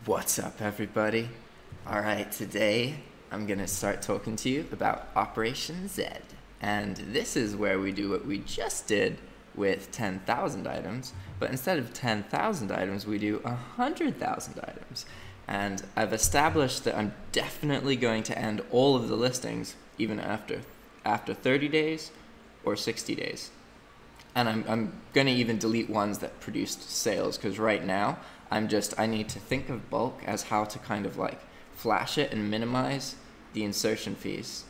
What's up, everybody? Alright, today I'm gonna start talking to you about Operation Zed. And this is where we do what we just did with 10,000 items, but instead of 10,000 items, we do 100,000 items. And I've established that I'm definitely going to end all of the listings even after 30 days or 60 days. And I'm going to even delete ones that produced sales, because right now I need to think of bulk as how to kind of like flash it and minimize the insertion fees,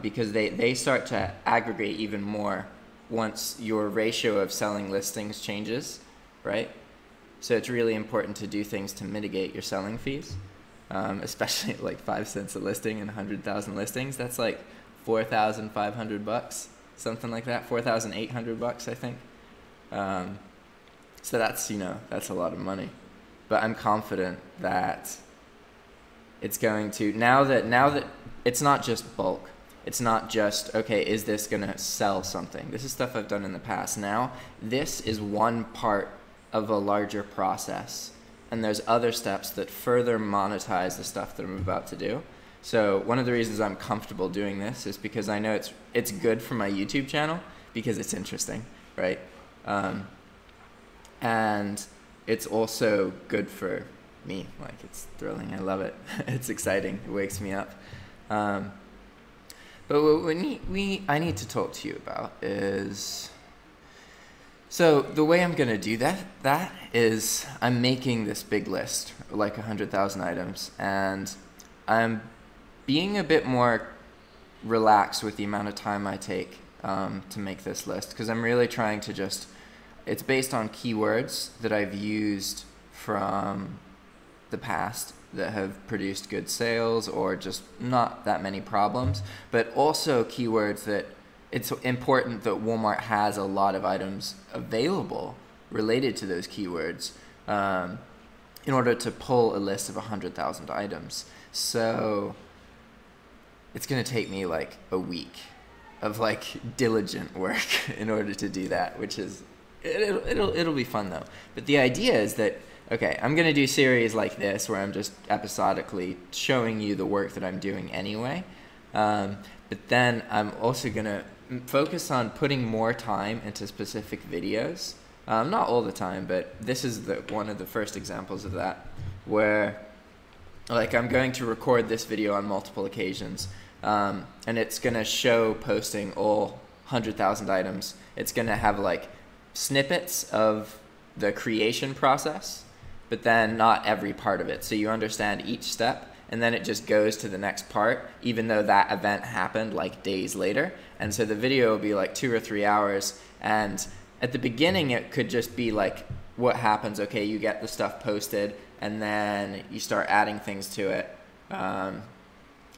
because they start to aggregate even more once your ratio of selling listings changes, right? So it's really important to do things to mitigate your selling fees, especially at like 5 cents a listing and 100,000 listings. That's like 4,500 bucks. Something like that, 4,800 bucks, I think. So that's, that's a lot of money. But I'm confident that it's going to, now that it's not just bulk, it's not just, okay, is this gonna sell something? This is stuff I've done in the past. Now, this is one part of a larger process. And there's other steps that further monetize the stuff that I'm about to do. So one of the reasons I'm comfortable doing this is because I know it's good for my YouTube channel because it's interesting, right? And it's also good for me. Like, it's thrilling. I love it. It's exciting. It wakes me up. But what I need to talk to you about is, so the way I'm going to do that is I'm making this big list, like 100,000 items, and I'm being a bit more relaxed with the amount of time I take to make this list, because I'm really trying to it's based on keywords that I've used from the past that have produced good sales or just not that many problems, but also keywords that it's important that Walmart has a lot of items available related to those keywords in order to pull a list of 100,000 items. So it's going to take me like a week of like diligent work in order to do that, which is, it'll be fun though. But the idea is that, okay, I'm going to do series like this where I'm just episodically showing you the work that I'm doing anyway. But then I'm also going to focus on putting more time into specific videos. Not all the time, but this is one of the first examples of that, where like I'm going to record this video on multiple occasions, and it's going to show posting all 100,000 items. It's going to have like snippets of the creation process, but then not every part of it. So you understand each step, and then it just goes to the next part, even though that event happened like days later. And so the video will be like 2 or 3 hours, and at the beginning it could just be like what happens. Okay, you get the stuff posted, and then you start adding things to it.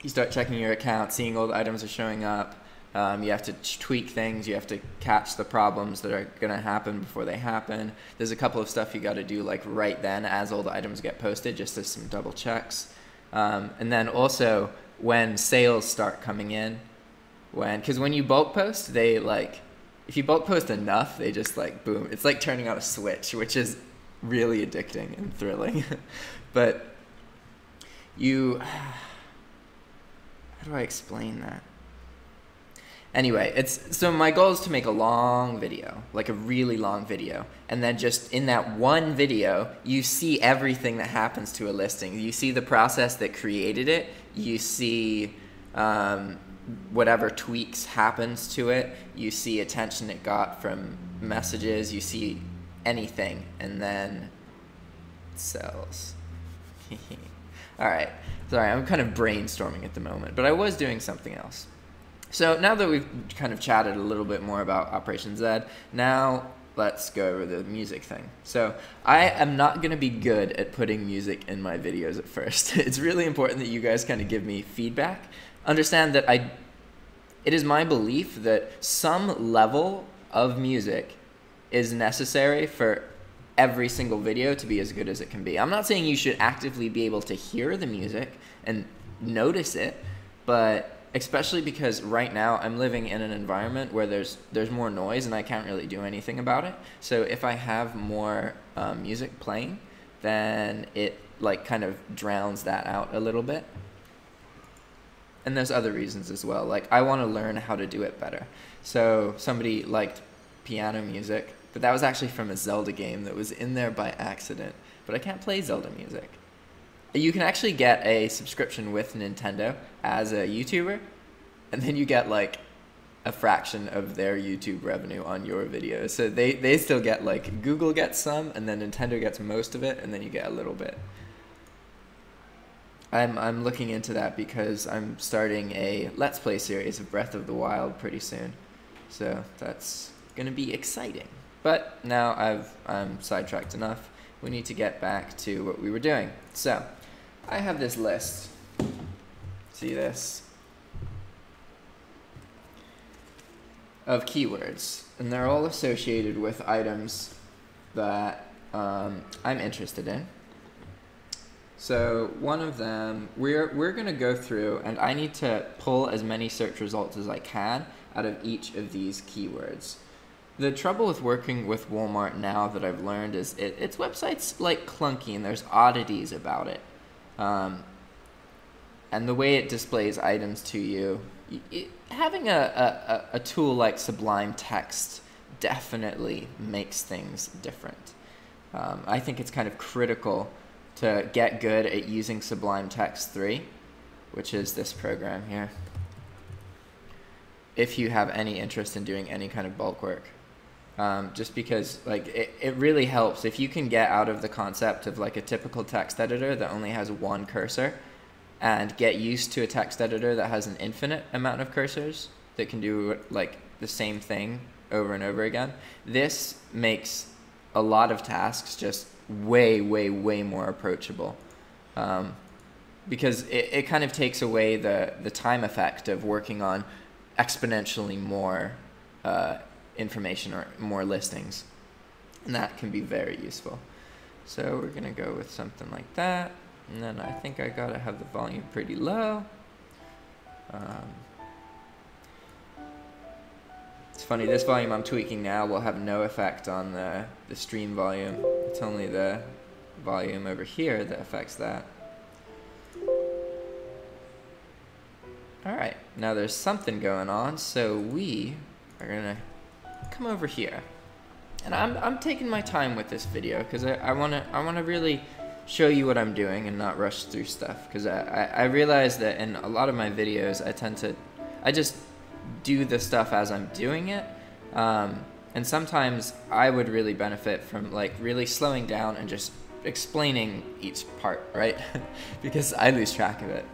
You start checking your account, seeing all the items are showing up. You have to tweak things. You have to catch the problems that are going to happen before they happen. There's a couple of stuff you got to do like right then as all the items get posted, just as some double checks. And then also when sales start coming in, because when you bulk post, if you bulk post enough, they just like boom. It's like turning on a switch, which is really addicting and thrilling. But how do I explain that? Anyway, so my goal is to make a long video, like a really long video, and then just in that one video, you see everything that happens to a listing. You see the process that created it. You see whatever tweaks happens to it. You see attention it got from messages. You see anything, and then it sells. All right. Sorry, I'm kind of brainstorming at the moment, but I was doing something else. So now that we've kind of chatted a little bit more about Operation Zed, now let's go over the music thing. So I am not going to be good at putting music in my videos at first. It's really important that you guys kind of give me feedback. Understand that it is my belief that some level of music is necessary for every single video to be as good as it can be. I'm not saying you should actively be able to hear the music and notice it, but especially because right now I'm living in an environment where there's more noise and I can't really do anything about it. So if I have more music playing, then it like kind of drowns that out a little bit. And there's other reasons as well. Like I want to learn how to do it better. So somebody liked piano music, but that was actually from a Zelda game that was in there by accident. But I can't play Zelda music. You can actually get a subscription with Nintendo as a YouTuber, and then you get like a fraction of their YouTube revenue on your videos. So they still get, like, Google gets some, and then Nintendo gets most of it, and then you get a little bit. I'm looking into that because I'm starting a Let's Play series of Breath of the Wild pretty soon. So that's going to be exciting. But now I'm sidetracked enough. We need to get back to what we were doing. So I have this list. See this? Of keywords. And they're all associated with items that I'm interested in. So one of them, we're going to go through, and I need to pull as many search results as I can out of each of these keywords. The trouble with working with Walmart now that I've learned is its website's like clunky and there's oddities about it. And the way it displays items to you, having a tool like Sublime Text definitely makes things different. I think it's kind of critical to get good at using Sublime Text 3, which is this program here, if you have any interest in doing any kind of bulk work. Just because like it really helps if you can get out of the concept of like a typical text editor that only has one cursor and get used to a text editor that has an infinite amount of cursors that can do like the same thing over and over again. This makes a lot of tasks just way more approachable, because it kind of takes away the time effect of working on exponentially more information or more listings, and that can be very useful. So we're gonna go with something like that, and then I think I gotta have the volume pretty low. It's funny, this volume I'm tweaking now will have no effect on the stream volume. It's only the volume over here that affects that. Alright, now there's something going on, so we are gonna come over here. And I'm taking my time with this video because I wanna really show you what I'm doing and not rush through stuff, because I realize that in a lot of my videos I just do the stuff as I'm doing it, and sometimes I would really benefit from like really slowing down and just explaining each part, right? Because I lose track of it.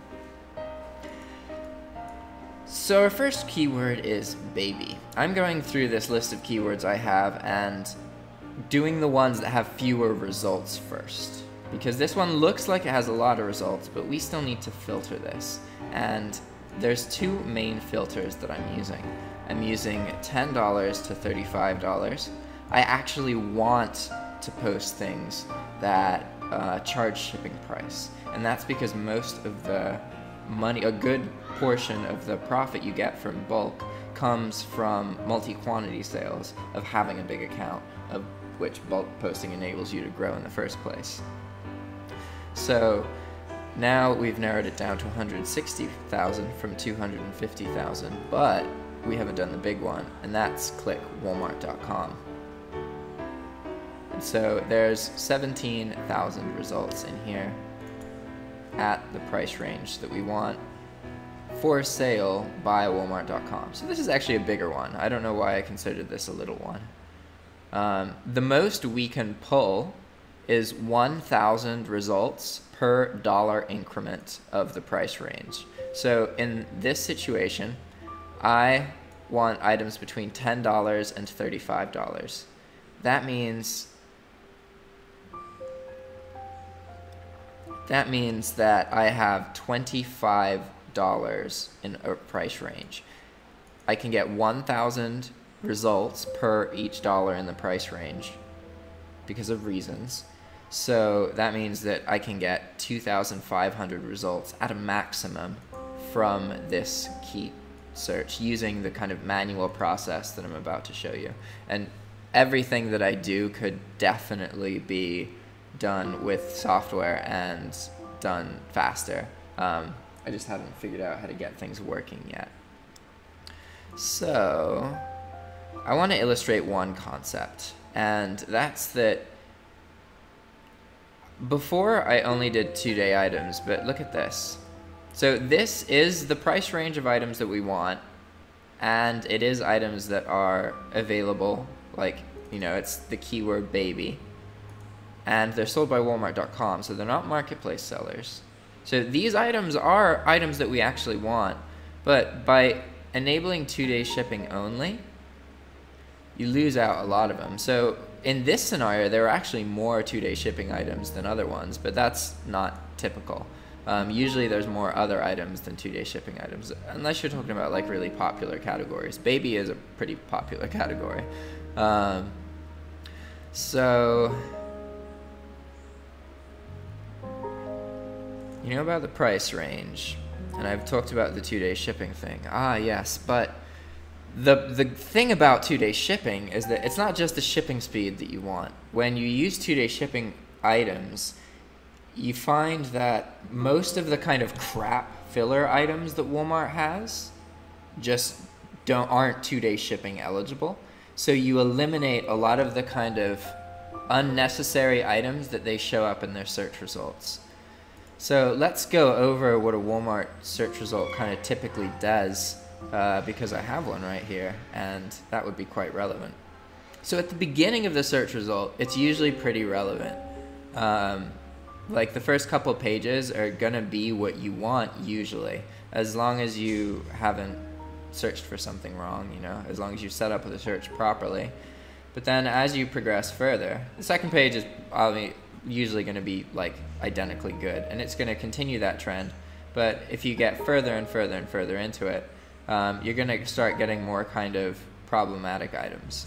So our first keyword is baby. I'm going through this list of keywords I have and doing the ones that have fewer results first, because this one looks like it has a lot of results, but we still need to filter this. And there's two main filters that I'm using. I'm using $10 to $35. I actually want to post things that charge shipping price, and that's because most of the money, a good portion of the profit you get from bulk, comes from multi-quantity sales of having a big account, of which bulk posting enables you to grow in the first place. So now we've narrowed it down to 160,000 from 250,000, but we haven't done the big one, and that's click walmart.com. And so there's 17,000 results in here at the price range that we want, for sale by walmart.com. So this is actually a bigger one. I don't know why I considered this a little one. The most we can pull is 1,000 results per dollar increment of the price range. So in this situation, I want items between $10 and $35. That means that I have $25 in a price range. I can get 1,000 results per each dollar in the price range because of reasons. So that means that I can get 2,500 results at a maximum from this key search using the kind of manual process that I'm about to show you. And everything that I do could definitely be done with software and done faster. I just haven't figured out how to get things working yet. So I want to illustrate one concept, and that's that before I only did 2-day items, but look at this. So this is the price range of items that we want, and it is items that are available, like, you know, it's the keyword baby, and they're sold by Walmart.com, so they're not marketplace sellers. So these items are items that we actually want, but by enabling 2-day shipping only, you lose out a lot of them. So in this scenario, there are actually more 2-day shipping items than other ones, but that's not typical. Usually there's more other items than 2-day shipping items, unless you're talking about like really popular categories. Baby is a pretty popular category. So, you know about the price range, and I've talked about the 2-day shipping thing. Ah, yes, but the thing about 2-day shipping is that it's not just the shipping speed that you want. When you use 2-day shipping items, you find that most of the kind of crap filler items that Walmart has just aren't 2-day shipping eligible. So you eliminate a lot of the kind of unnecessary items that they show up in their search results. So let's go over what a Walmart search result kind of typically does, because I have one right here, and that would be quite relevant. So at the beginning of the search result, it's usually pretty relevant. Like the first couple pages are gonna be what you want usually, as long as you haven't searched for something wrong, you know, as long as you set up the search properly. But then as you progress further, the second page is usually going to be like identically good, and it's going to continue that trend. But if you get further and further and further into it, you're going to start getting more kind of problematic items.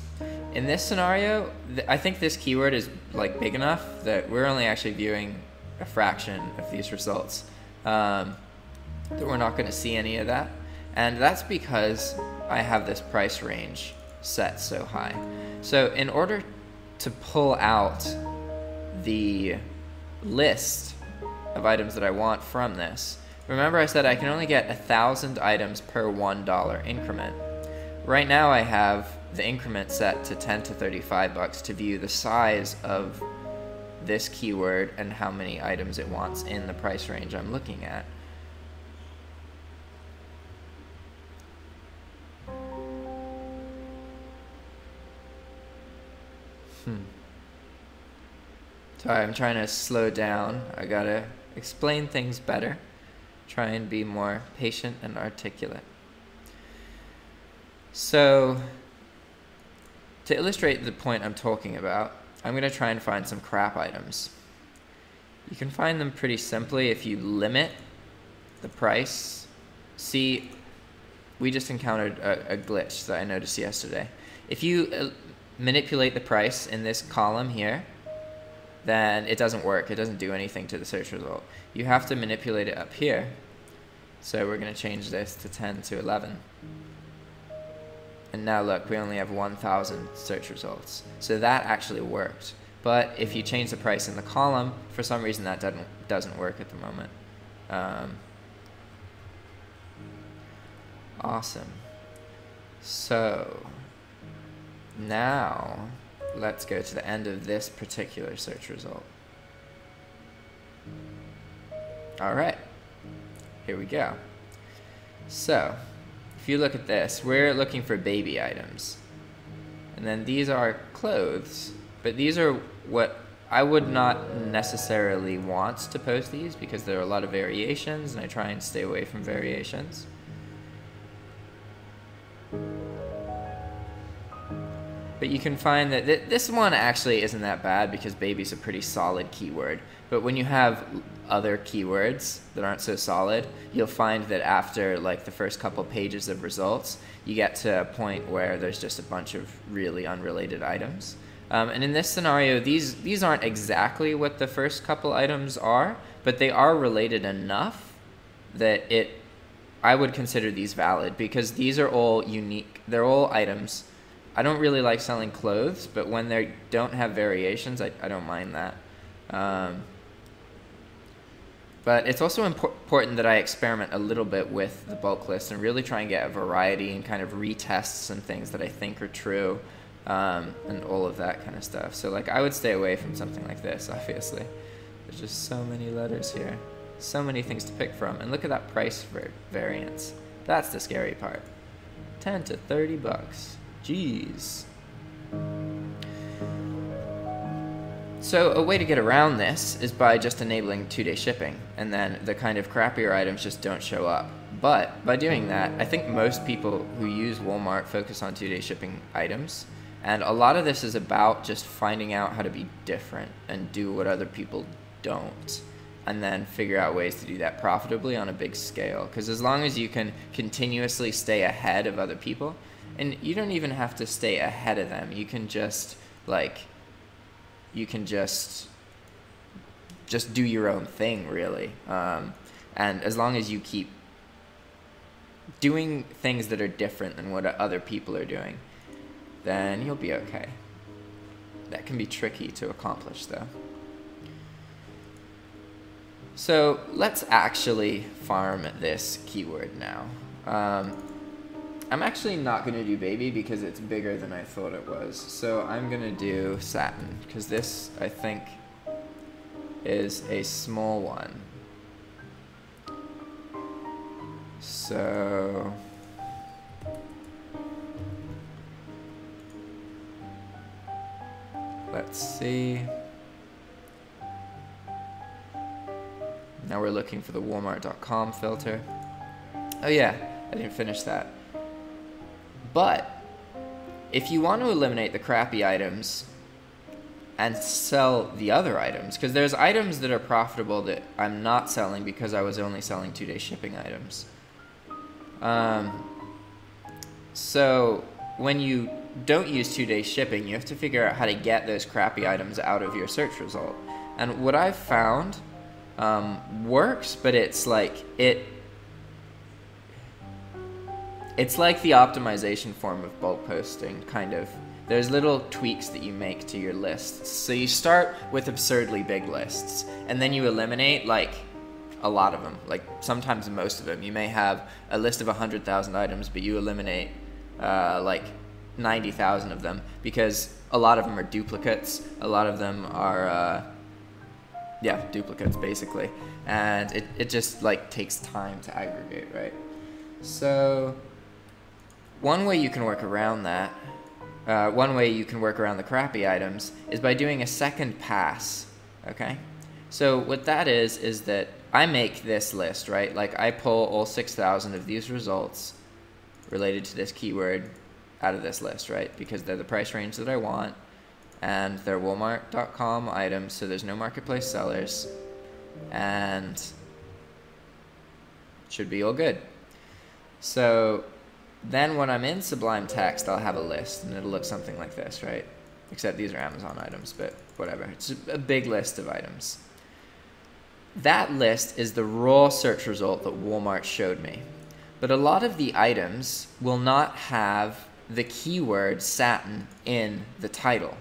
In this scenario, I think this keyword is like big enough that we're only actually viewing a fraction of these results, that we're not going to see any of that. And that's because I have this price range set so high. So in order to pull out the list of items that I want from this, remember I said I can only get 1,000 items per $1 increment. Right now I have the increment set to 10 to 35 bucks to view the size of this keyword and how many items it wants in the price range I'm looking at. Sorry, I'm trying to slow down. I gotta explain things better. Try and be more patient and articulate. So, to illustrate the point I'm talking about, I'm gonna try and find some crap items. You can find them pretty simply if you limit the price. See, we just encountered a glitch that I noticed yesterday. If you manipulate the price in this column here, then it doesn't work. It doesn't do anything to the search result. You have to manipulate it up here. So we're going to change this to 10 to 11. And now look, we only have 1,000 search results. So that actually worked. But if you change the price in the column, for some reason that doesn't work at the moment. Awesome. So now let's go to the end of this particular search result. All right, here we go. So if you look at this, we're looking for baby items. And then these are clothes, but these are what I would not necessarily want to post these because there are a lot of variations and I try and stay away from variations. But you can find that this one actually isn't that bad because baby's a pretty solid keyword. But when you have other keywords that aren't so solid, you'll find that after like the first couple pages of results, you get to a point where there's just a bunch of really unrelated items. And in this scenario, these aren't exactly what the first couple items are, but they are related enough that I would consider these valid because these are all unique. They're all items. I don't really like selling clothes, but when they don't have variations, I don't mind that. But it's also important that I experiment a little bit with the bulk list and really try and get a variety and kind of retest some things that I think are true, and all of that kind of stuff. So like I would stay away from something like this, obviously. There's just so many letters here. So many things to pick from. And look at that price variance. That's the scary part. 10 to 30 bucks. Jeez. So a way to get around this is by just enabling 2-day shipping, and then the kind of crappier items just don't show up. But by doing that, I think most people who use Walmart focus on 2-day shipping items, and a lot of this is about just finding out how to be different and do what other people don't, and then figure out ways to do that profitably on a big scale. Because as long as you can continuously stay ahead of other people, and you don't even have to stay ahead of them, you can just just do your own thing, really. And as long as you keep doing things that are different than what other people are doing, then you'll be okay. That can be tricky to accomplish, though. So let's actually farm this keyword now. I'm actually not going to do baby because it's bigger than I thought it was. So I'm going to do satin because this, I think, is a small one. So let's see. Now we're looking for the Walmart.com filter. Oh yeah, I didn't finish that. But if you want to eliminate the crappy items and sell the other items, because there's items that are profitable that I'm not selling because I was only selling 2-day shipping items. So when you don't use 2-day shipping, you have to figure out how to get those crappy items out of your search result. And what I've found works, but it's like it's like the optimization form of bulk posting, kind of. There's little tweaks that you make to your lists. So you start with absurdly big lists, and then you eliminate like a lot of them, like sometimes most of them. You may have a list of 100,000 items, but you eliminate like 90,000 of them because a lot of them are duplicates. A lot of them are yeah, duplicates basically, and it just like takes time to aggregate, right? So one way you can work around that, one way you can work around the crappy items is by doing a second pass, okay? So what that is that I make this list, right? Like I pull all 6,000 of these results related to this keyword out of this list, right? Because they're the price range that I want, and they're Walmart.com items, so there's no marketplace sellers, and should be all good. So then when I'm in Sublime Text, I'll have a list, and it'll look something like this, right? Except these are Amazon items, but whatever. It's a big list of items. That list is the raw search result that Walmart showed me. But a lot of the items will not have the keyword satin in the title.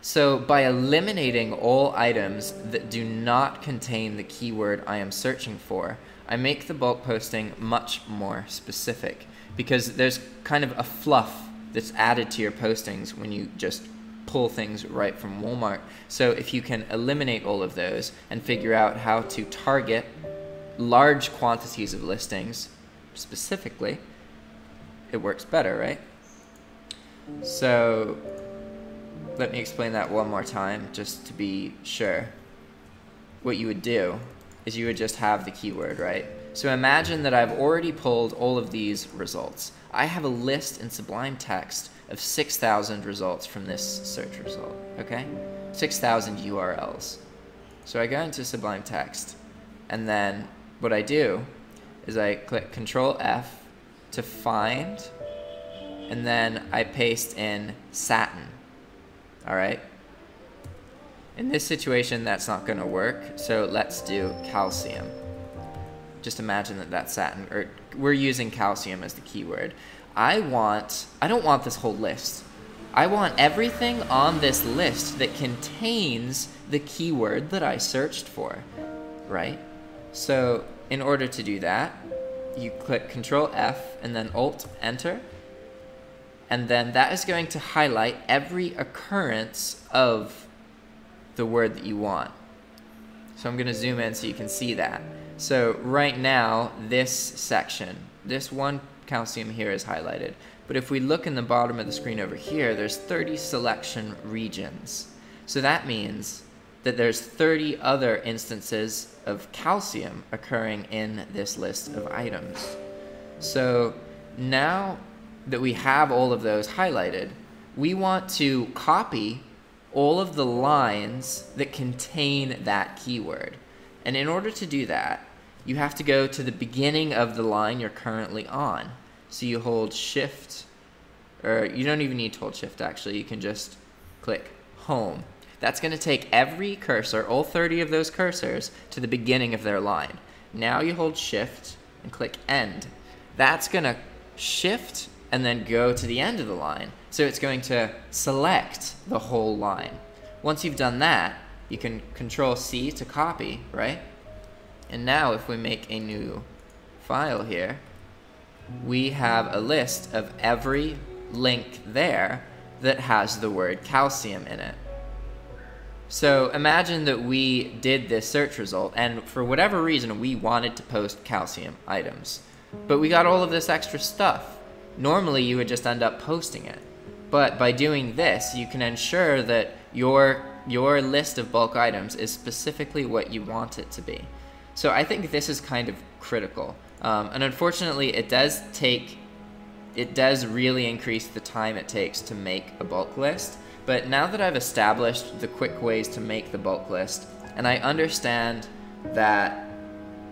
So by eliminating all items that do not contain the keyword I am searching for, I make the bulk posting much more specific, because there's kind of a fluff that's added to your postings when you just pull things right from Walmart. So if you can eliminate all of those and figure out how to target large quantities of listings specifically, it works better, right? So let me explain that one more time just to be sure. What you would do is you would just have the keyword, right? So imagine that I've already pulled all of these results. I have a list in Sublime Text of 6,000 results from this search result, okay? 6,000 URLs. So I go into Sublime Text, and then what I do is I click Control F to find, and then I paste in satin, all right? In this situation, that's not gonna work, so let's do calcium. Just imagine that that's satin, or we're using calcium as the keyword. I don't want this whole list. I want everything on this list that contains the keyword that I searched for, right? So in order to do that, you click Control F and then Alt Enter, and then that is going to highlight every occurrence of the word that you want. So I'm going to zoom in so you can see that. So right now, this section, this one calcium here is highlighted. But if we look in the bottom of the screen over here, there's 30 selection regions. So that means that there's 30 other instances of calcium occurring in this list of items. So now that we have all of those highlighted, we want to copy all of the lines that contain that keyword. And in order to do that, you have to go to the beginning of the line you're currently on. So you hold Shift, or you don't even need to hold Shift actually, you can just click Home. That's going to take every cursor, all 30 of those cursors, to the beginning of their line. Now you hold Shift and click End. That's going to shift and then go to the end of the line. So it's going to select the whole line. Once you've done that, you can Control C to copy, right? And now if we make a new file here, we have a list of every link there that has the word calcium in it. So imagine that we did this search result, and for whatever reason we wanted to post calcium items, but we got all of this extra stuff. Normally you would just end up posting it, but by doing this you can ensure that your list of bulk items is specifically what you want it to be. So I think this is kind of critical, and unfortunately it does really increase the time it takes to make a bulk list. But now that I've established the quick ways to make the bulk list, and I understand that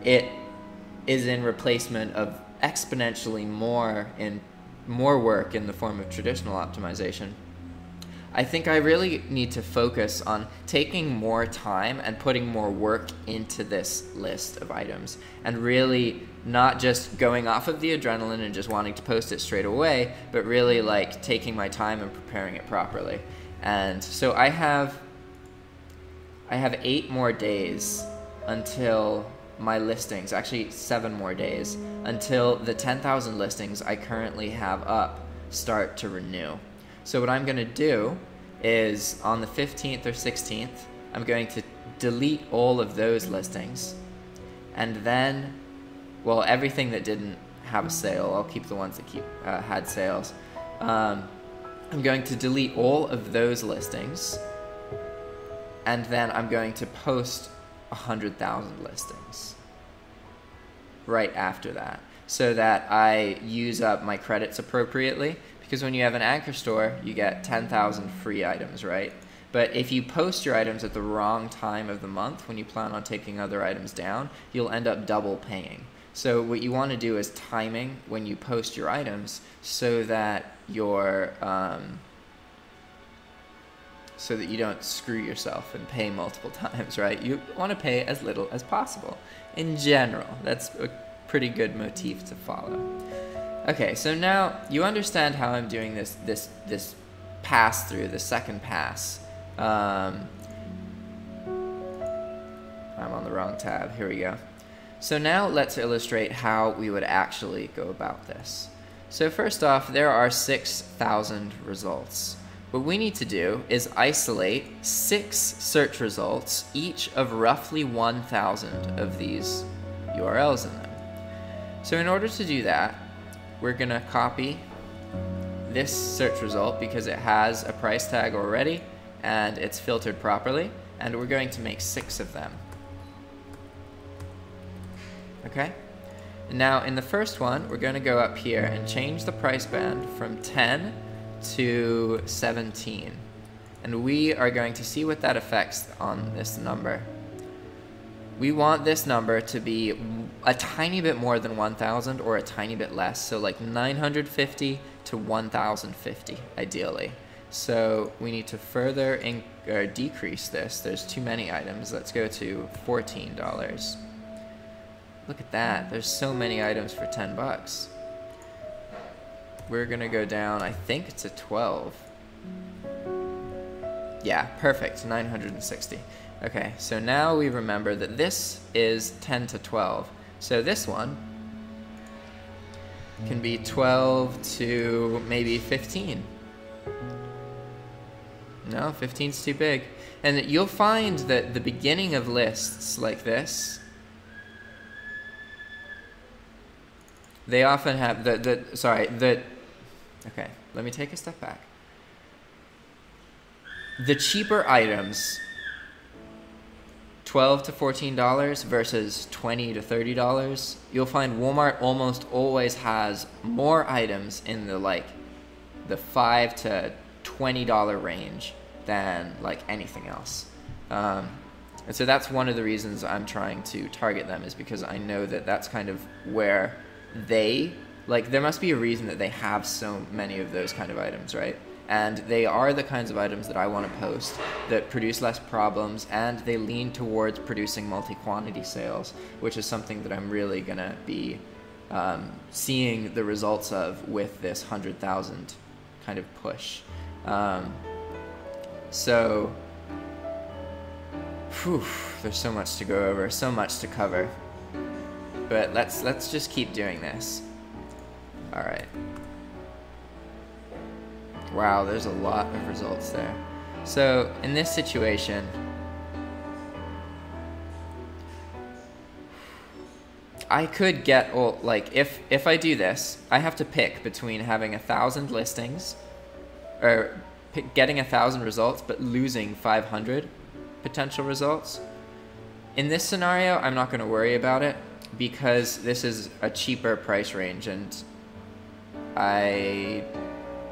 it is in replacement of exponentially more work in the form of traditional optimization, I think I really need to focus on taking more time and putting more work into this list of items, and really not just going off of the adrenaline and just wanting to post it straight away, but really like taking my time and preparing it properly. And so I have 8 more days until my listings, actually 7 more days, until the 10,000 listings I currently have up start to renew. So what I'm going to do is on the 15th or 16th, I'm going to delete all of those listings, and then, well, everything that didn't have a sale, I'll keep the ones that had sales. I'm going to delete all of those listings, and then I'm going to post 100,000 listings right after that, so that I use up my credits appropriately, because when you have an anchor store, you get 10,000 free items, right? But if you post your items at the wrong time of the month, when you plan on taking other items down, you'll end up double paying. So what you want to do is timing when you post your items, so that you're so that you don't screw yourself and pay multiple times, right? You want to pay as little as possible. In general, that's a pretty good motif to follow. Okay, so now you understand how I'm doing this pass through, the second pass. I'm on the wrong tab. Here we go. So now let's illustrate how we would actually go about this. So first off, there are 6,000 results. What we need to do is isolate 6 search results, each of roughly 1,000 of these URLs in them. So in order to do that, we're going to copy this search result because it has a price tag already and it's filtered properly, and we're going to make 6 of them. Okay? Now in the first one, we're going to go up here and change the price band from 10 to 17, and we are going to see what that affects on this number. We want this number to be a tiny bit more than 1,000 or a tiny bit less, so like 950 to 1,050 ideally. So we need to further decrease this. There's too many items. Let's go to $14. Look at that, there's so many items for 10 bucks. We're gonna go down, I think it's a 12. Yeah, perfect, 960. Okay, so now we remember that this is 10 to 12. So this one can be 12 to maybe 15. No, 15's too big. And you'll find that the beginning of lists like this, they often have okay, let me take a step back. The cheaper items, $12 to $14 versus $20 to $30, you'll find Walmart almost always has more items in the the $5 to $20 range than like anything else. And so that's one of the reasons I'm trying to target them, is because I know that that's kind of where they, there must be a reason that they have so many of those kind of items, right? And they are the kinds of items that I want to post that produce less problems, and they lean towards producing multi-quantity sales, which is something that I'm really going to be seeing the results of with this 100,000 kind of push. So, there's so much to go over, so much to cover. But let's just keep doing this. All right. Wow, there's a lot of results there. So in this situation, I could get if I do this, I have to pick between having 1,000 listings, or getting 1,000 results but losing 500 potential results. In this scenario, I'm not going to worry about it because this is a cheaper price range, and I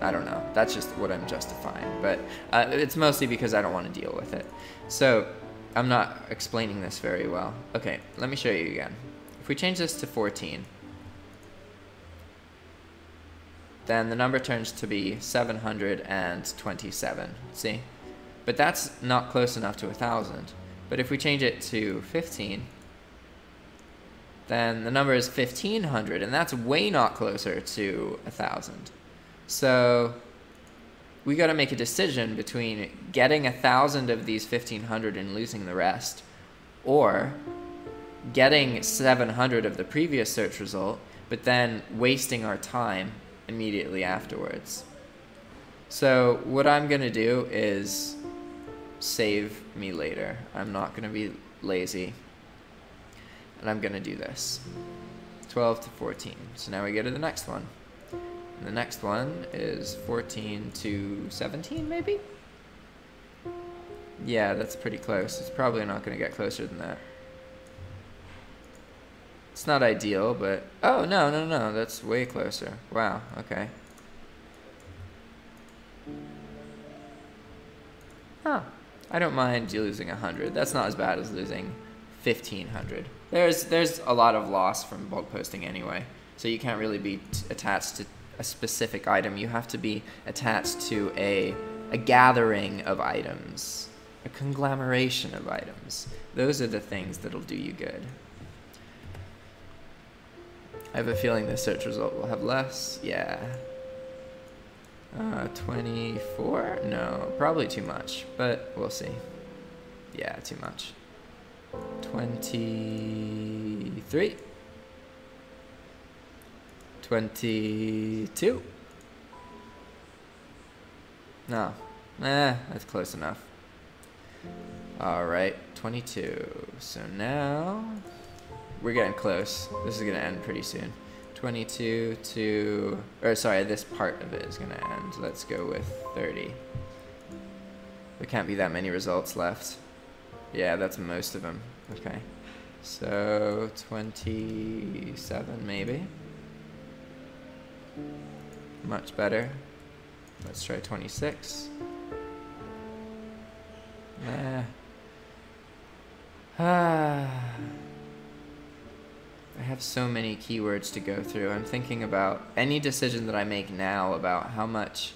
don't know. That's just what I'm justifying. But it's mostly because I don't want to deal with it. So I'm not explaining this very well. Okay, let me show you again. If we change this to 14, then the number turns to be 727. See? But that's not close enough to 1,000. But if we change it to 15, then the number is 1,500, and that's way not closer to 1,000. So we got to make a decision between getting 1,000 of these 1,500 and losing the rest, or getting 700 of the previous search result, but then wasting our time immediately afterwards. So what I'm going to do is save me later. I'm not going to be lazy. And I'm going to do this. 12 to 14. So now we go to the next one. And the next one is 14 to 17, maybe? Yeah, that's pretty close. It's probably not going to get closer than that. It's not ideal, but... Oh, no, that's way closer. Wow, okay. Huh. I don't mind losing 100. That's not as bad as losing 1,500. There's a lot of loss from bulk posting anyway, so you can't really be attached to a specific item. You have to be attached to a gathering of items, a conglomeration of items. Those are the things that'll do you good. I have a feeling the search result will have less. Yeah. 24? No, probably too much, but we'll see. Yeah, too much. 23. 22. No. That's close enough. Alright, 22. So now we're getting close. This is gonna end pretty soon. 22 to, or sorry, this part of it is gonna end. Let's go with 30. There can't be that many results left. Yeah, that's most of them. Okay. So 27 maybe. Much better. Let's try 26. I have so many keywords to go through. I'm thinking about any decision that I make now about how much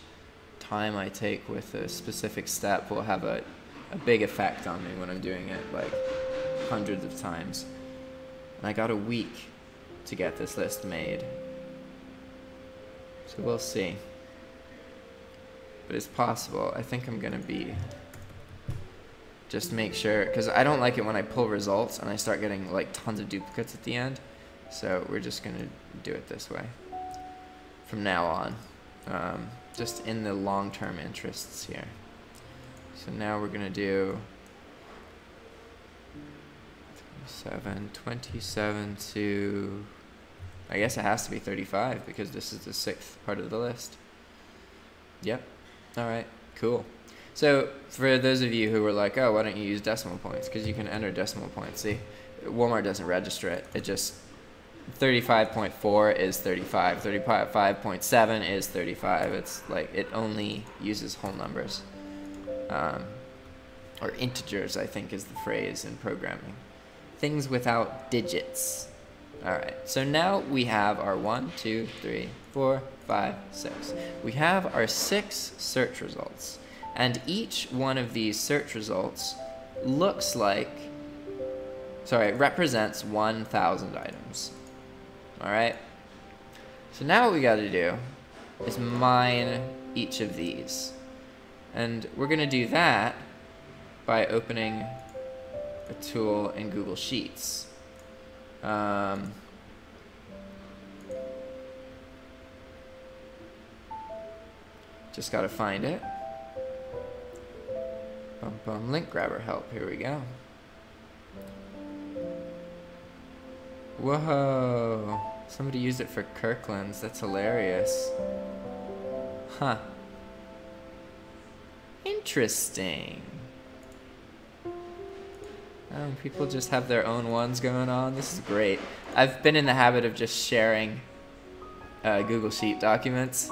time I take with a specific step will have a big effect on me when I'm doing it like hundreds of times. And I got a week to get this list made. So we'll see. But it's possible. I think I'm going to be just to make sure, because I don't like it when I pull results and I start getting like tons of duplicates at the end. So we're just going to do it this way from now on, just in the long-term interests here. So now we're going to do 27 to, I guess it has to be 35 because this is the 6th part of the list. Yep. All right, cool. So for those of you who were like, oh, why don't you use decimal points? Because you can enter decimal points. See, Walmart doesn't register it. It just, 35.4 is 35. 35.7 is 35. It's like, it only uses whole numbers. Or integers, I think is the phrase in programming. Things without digits. All right, so now we have our 1, 2, 3, 4, 5, 6. We have our 6 search results. And each one of these search results looks like, sorry, represents 1,000 items. All right? So now what we got to do is mine each of these. And we're going to do that by opening a tool in Google Sheets. Just got to find it. Bum bum, link grabber help. Here we go. Whoa. Somebody used it for Kirkland's. That's hilarious. Huh. Interesting. Oh, people just have their own ones going on. This is great. I've been in the habit of just sharing Google Sheet documents.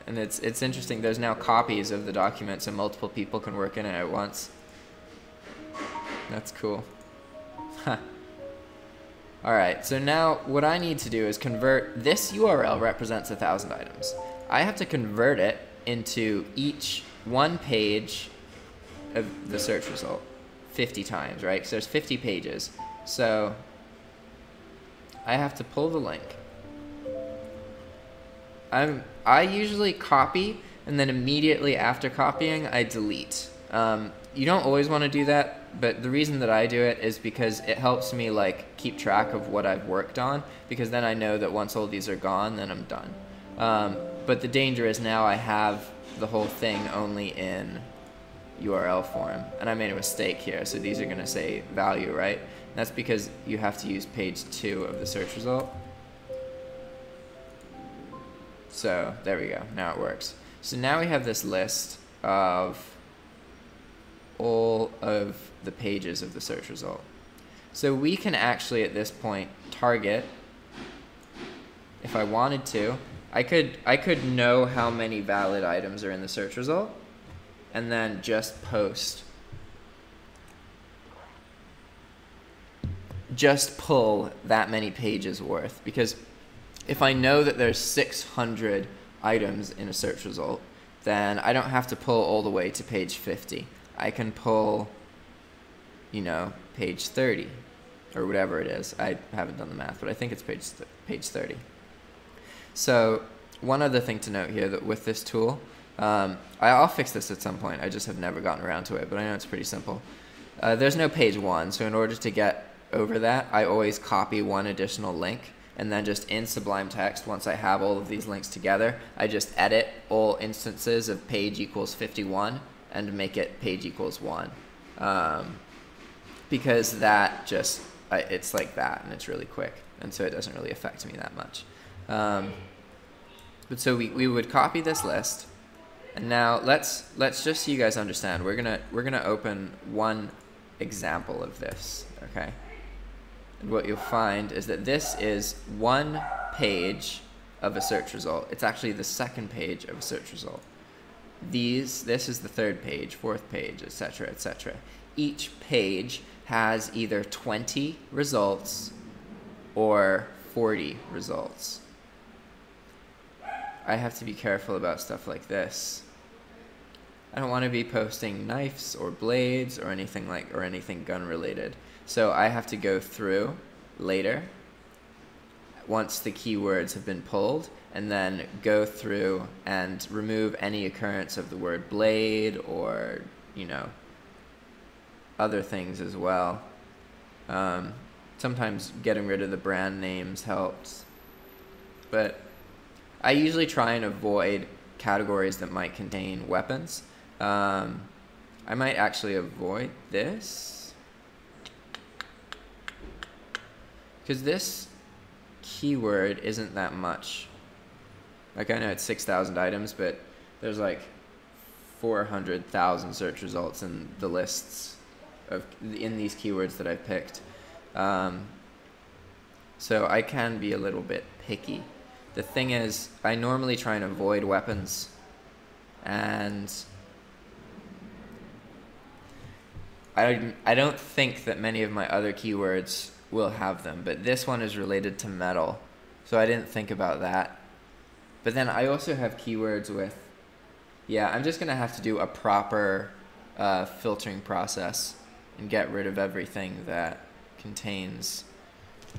And it's interesting. There's now copies of the document so multiple people can work in it at once. That's cool. Huh. Alright, so now what I need to do is convert, this URL represents 1,000 items. I have to convert it into each one page of the search result 50 times, right? Because there's 50 pages. So I have to pull the link. I usually copy, and then immediately after copying, I delete. You don't always want to do that, but the reason that I do it is because it helps me like keep track of what I've worked on, because then I know that once all these are gone, then I'm done. But the danger is now I have the whole thing only in URL form, and I made a mistake here, so these are going to say value, right? And that's because you have to use page 2 of the search result. So there we go, now it works. So now we have this list of all of the pages of the search result. So we can actually at this point target, if I wanted to, I could know how many valid items are in the search result and then just pull that many pages worth, because if I know that there's 600 items in a search result, then I don't have to pull all the way to page 50. I can pull, you know, page 30 or whatever it is. I haven't done the math, but I think it's page 30. So one other thing to note here, that with this tool, I'll fix this at some point. I just have never gotten around to it, but I know it's pretty simple. There's no page 1, so in order to get over that, I always copy one additional link, and then just in Sublime Text, once I have all of these links together, I just edit all instances of page equals 51 and make it page equals 1. Because that just, it's like that, and it's really quick, and so it doesn't really affect me that much. But so we would copy this list, and now let's just so you guys understand, we're gonna open one example of this, okay? And what you'll find is that this is one page of a search result. It's actually the second page of a search result. This is the third page, fourth page, etc., etc. Each page has either 20 results or 40 results. I have to be careful about stuff like this. I don't want to be posting knives or blades or anything gun related. So I have to go through later, once the keywords have been pulled, and then go through and remove any occurrence of the word blade or you know, other things as well. Sometimes getting rid of the brand names helps, but I usually try and avoid categories that might contain weapons. I might actually avoid this, because this keyword isn't that much. Like, I know it's 6,000 items, but there's like 400,000 search results in the lists in these keywords that I picked. So I can be a little bit picky. The thing is, I normally try and avoid weapons, and I don't think that many of my other keywords will have them, but this one is related to metal, so I didn't think about that. But then I also have keywords with, yeah, I'm just gonna have to do a proper filtering process and get rid of everything that contains.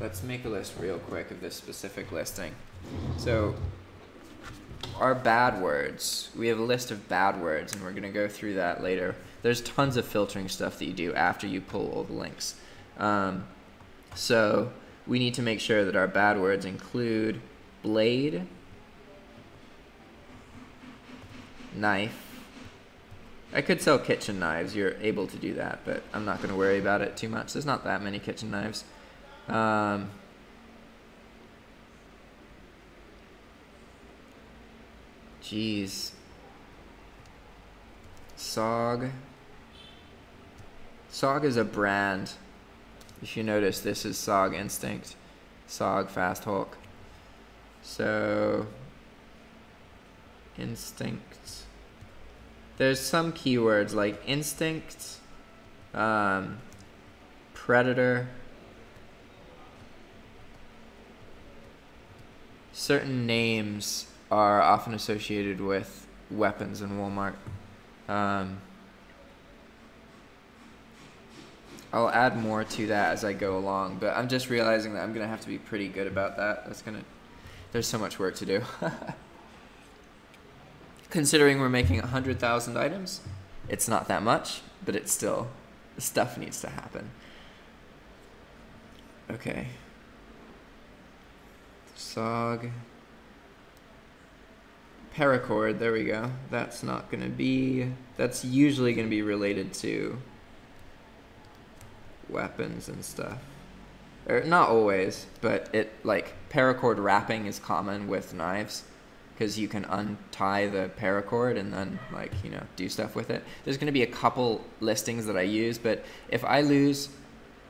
Let's make a list real quick of this specific listing. So our bad words, we have a list of bad words, and we're gonna go through that later. There's tons of filtering stuff that you do after you pull all the links. So we need to make sure that our bad words include blade, knife. I could sell kitchen knives. You're able to do that, but I'm not going to worry about it too much. There's not that many kitchen knives. Jeez. SOG. SOG is a brand. If you notice, this is SOG Instinct, SOG Fast Hulk. So, Instinct. There's some keywords like instinct, predator. Certain names are often associated with weapons in Walmart. I'll add more to that as I go along, but I'm just realizing that I'm gonna have to be pretty good about that. There's so much work to do. Considering we're making 100,000 items, it's not that much, but it's still, stuff needs to happen. Okay. SOG. Paracord, there we go. That's not gonna be, that's usually gonna be related to weapons and stuff. Or not always, but like paracord wrapping is common with knives, because you can untie the paracord and then, like, you know, do stuff with it. There's going to be a couple listings that I use, but if I lose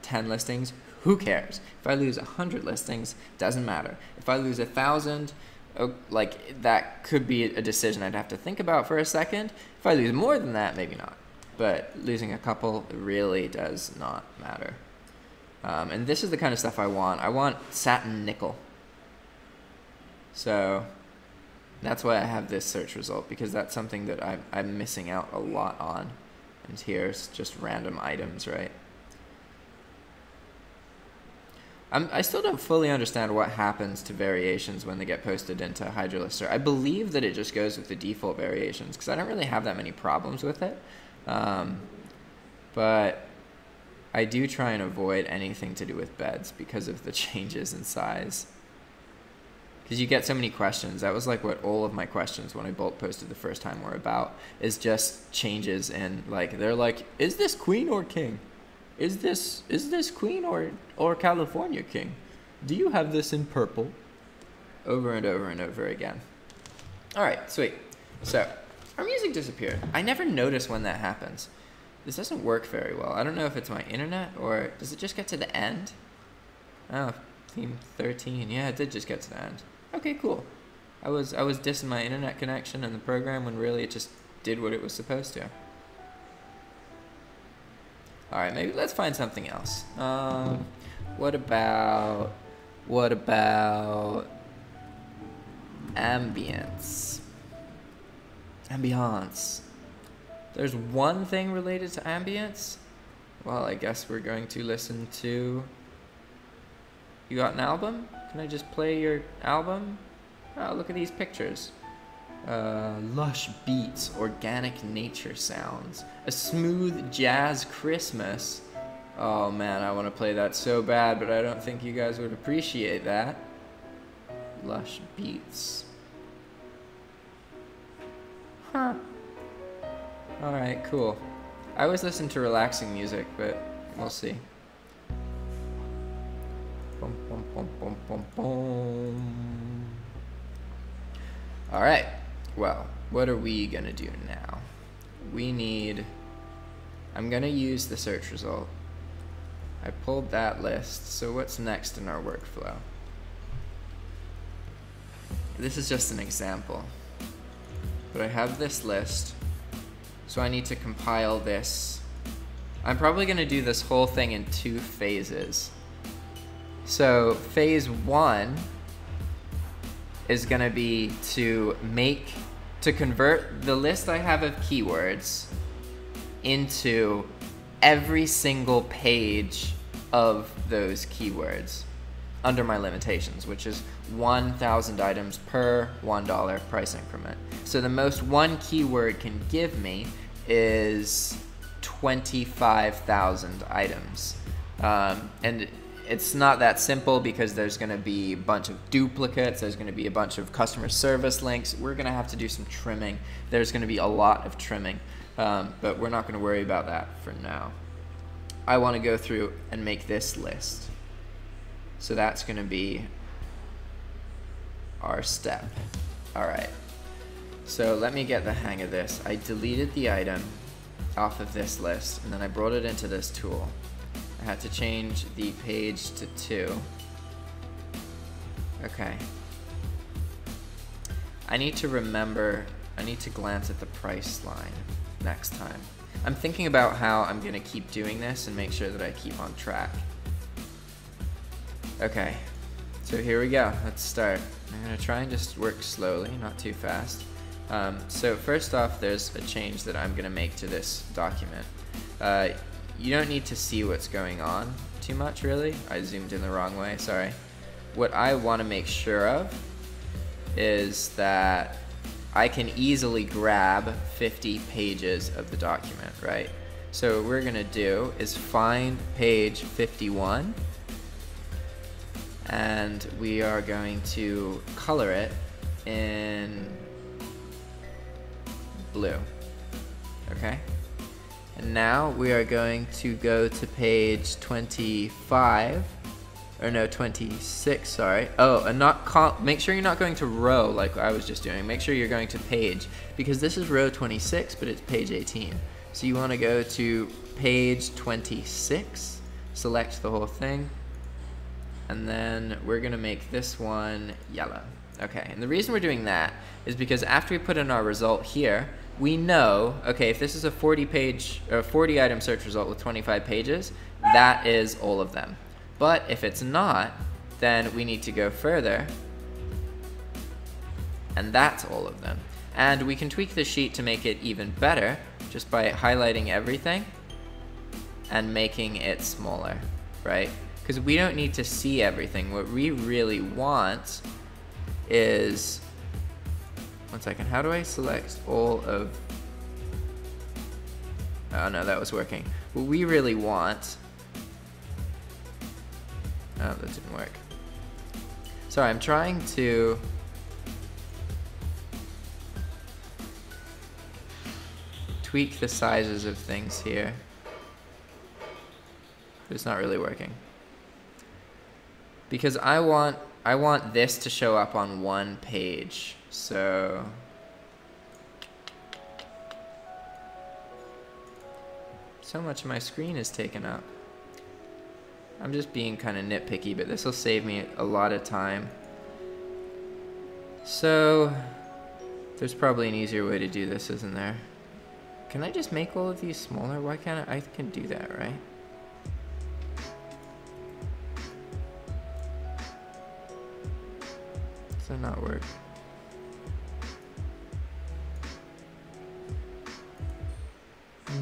10 listings, who cares? If I lose 100 listings, doesn't matter. If I lose 1,000, like, that could be a decision I'd have to think about for a second. If I lose more than that, maybe not. But losing a couple really does not matter. And this is the kind of stuff I want. I want satin nickel. So that's why I have this search result, because that's something that I'm missing out a lot on. And here's just random items, right? I still don't fully understand what happens to variations when they get posted into Hydra Lister. I believe that it just goes with the default variations, because I don't really have that many problems with it. But I do try and avoid anything to do with beds because of the changes in size. Because you get so many questions. That was like what all of my questions when I bulk posted the first time were about, is just changes in, like, they're like, is this queen or king? Is this queen or California king? Do you have this in purple? Over and over and over again. All right, sweet. So our music disappeared. I never notice when that happens. This doesn't work very well. I don't know if it's my internet, or does it just get to the end? Oh, theme 13. Yeah, it did just get to the end. Okay, cool. I was dissing my internet connection and the program when really it just did what it was supposed to. All right, maybe let's find something else. What about ambience? Ambiance. There's one thing related to ambience. Well, I guess we're going to listen to. You got an album? Can I just play your album? Oh, look at these pictures. Lush beats, organic nature sounds, a smooth jazz Christmas. Oh man, I want to play that so bad, but I don't think you guys would appreciate that. Lush beats. Huh. Alright, cool. I always listen to relaxing music, but we'll see. Bum, bum, bum, bum, bum, bum. Alright, well, what are we gonna do now? I'm gonna use the search result. I pulled that list, so what's next in our workflow? This is just an example, but I have this list, so I need to compile this. I'm probably gonna do this whole thing in 2 phases. So phase 1 is gonna be to convert the list I have of keywords into every single page of those keywords under my limitations, which is 1,000 items per $1 price increment. So the most one keyword can give me is 25,000 items. And it's not that simple because there's going to be a bunch of duplicates, there's going to be a bunch of customer service links. We're going to have to do some trimming. There's going to be a lot of trimming, but we're not going to worry about that for now. I want to go through and make this list. So that's going to be our step. All right. So let me get the hang of this. I deleted the item off of this list, and then I brought it into this tool. I had to change the page to 2. Okay. I need to glance at the price line next time. I'm thinking about how I'm gonna keep doing this and make sure that I keep on track. Okay, so here we go, let's start. I'm gonna try and just work slowly, not too fast. So first off, there's a change that I'm gonna make to this document. You don't need to see what's going on too much, really. I zoomed in the wrong way, sorry. What I want to make sure of is that I can easily grab 50 pages of the document, right? So what we're going to do is find page 51, and we are going to color it in blue, okay? And now we are going to go to page 25, or no, 26, sorry. Oh, and make sure you're not going to row like I was just doing. Make sure you're going to page, because this is row 26, but it's page 18. So you want to go to page 26, select the whole thing, and then we're going to make this one yellow. Okay, and the reason we're doing that is because after we put in our result here, we know, okay, if this is a 40 item search result with 25 pages, that is all of them. But if it's not, then we need to go further, and that's all of them. And we can tweak the sheet to make it even better just by highlighting everything and making it smaller, right? Because we don't need to see everything. What we really want is, one second, how do I select all of, oh no, that was working. What we really want, oh, that didn't work. Sorry, I'm trying to tweak the sizes of things here. But it's not really working. Because I want this to show up on one page. So much of my screen is taken up. I'm just being kind of nitpicky, but this will save me a lot of time. So there's probably an easier way to do this, isn't there? Can I just make all of these smaller? Why can't I can do that, right? Does that not work?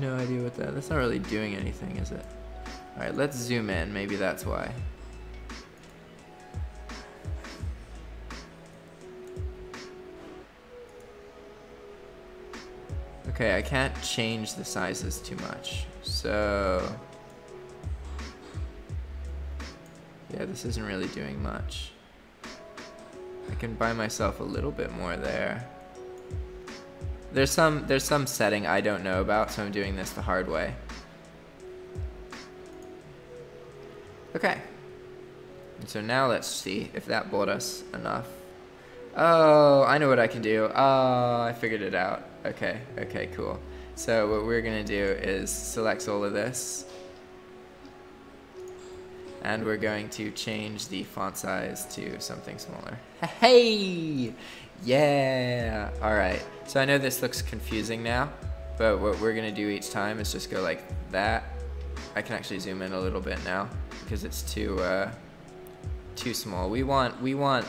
No idea what that's not really doing anything, is it? Alright, let's zoom in, maybe that's why. Okay, I can't change the sizes too much. So, yeah, this isn't really doing much. I can buy myself a little bit more there. There's some setting I don't know about, so I'm doing this the hard way. Okay. And so now let's see if that bought us enough. Oh, I know what I can do. Oh, I figured it out. Okay, okay, cool. So what we're gonna do is select all of this, and we're going to change the font size to something smaller. Hey! Yeah! Alright, so I know this looks confusing now, but what we're gonna do each time is just go like that. I can actually zoom in a little bit now because it's too small. We want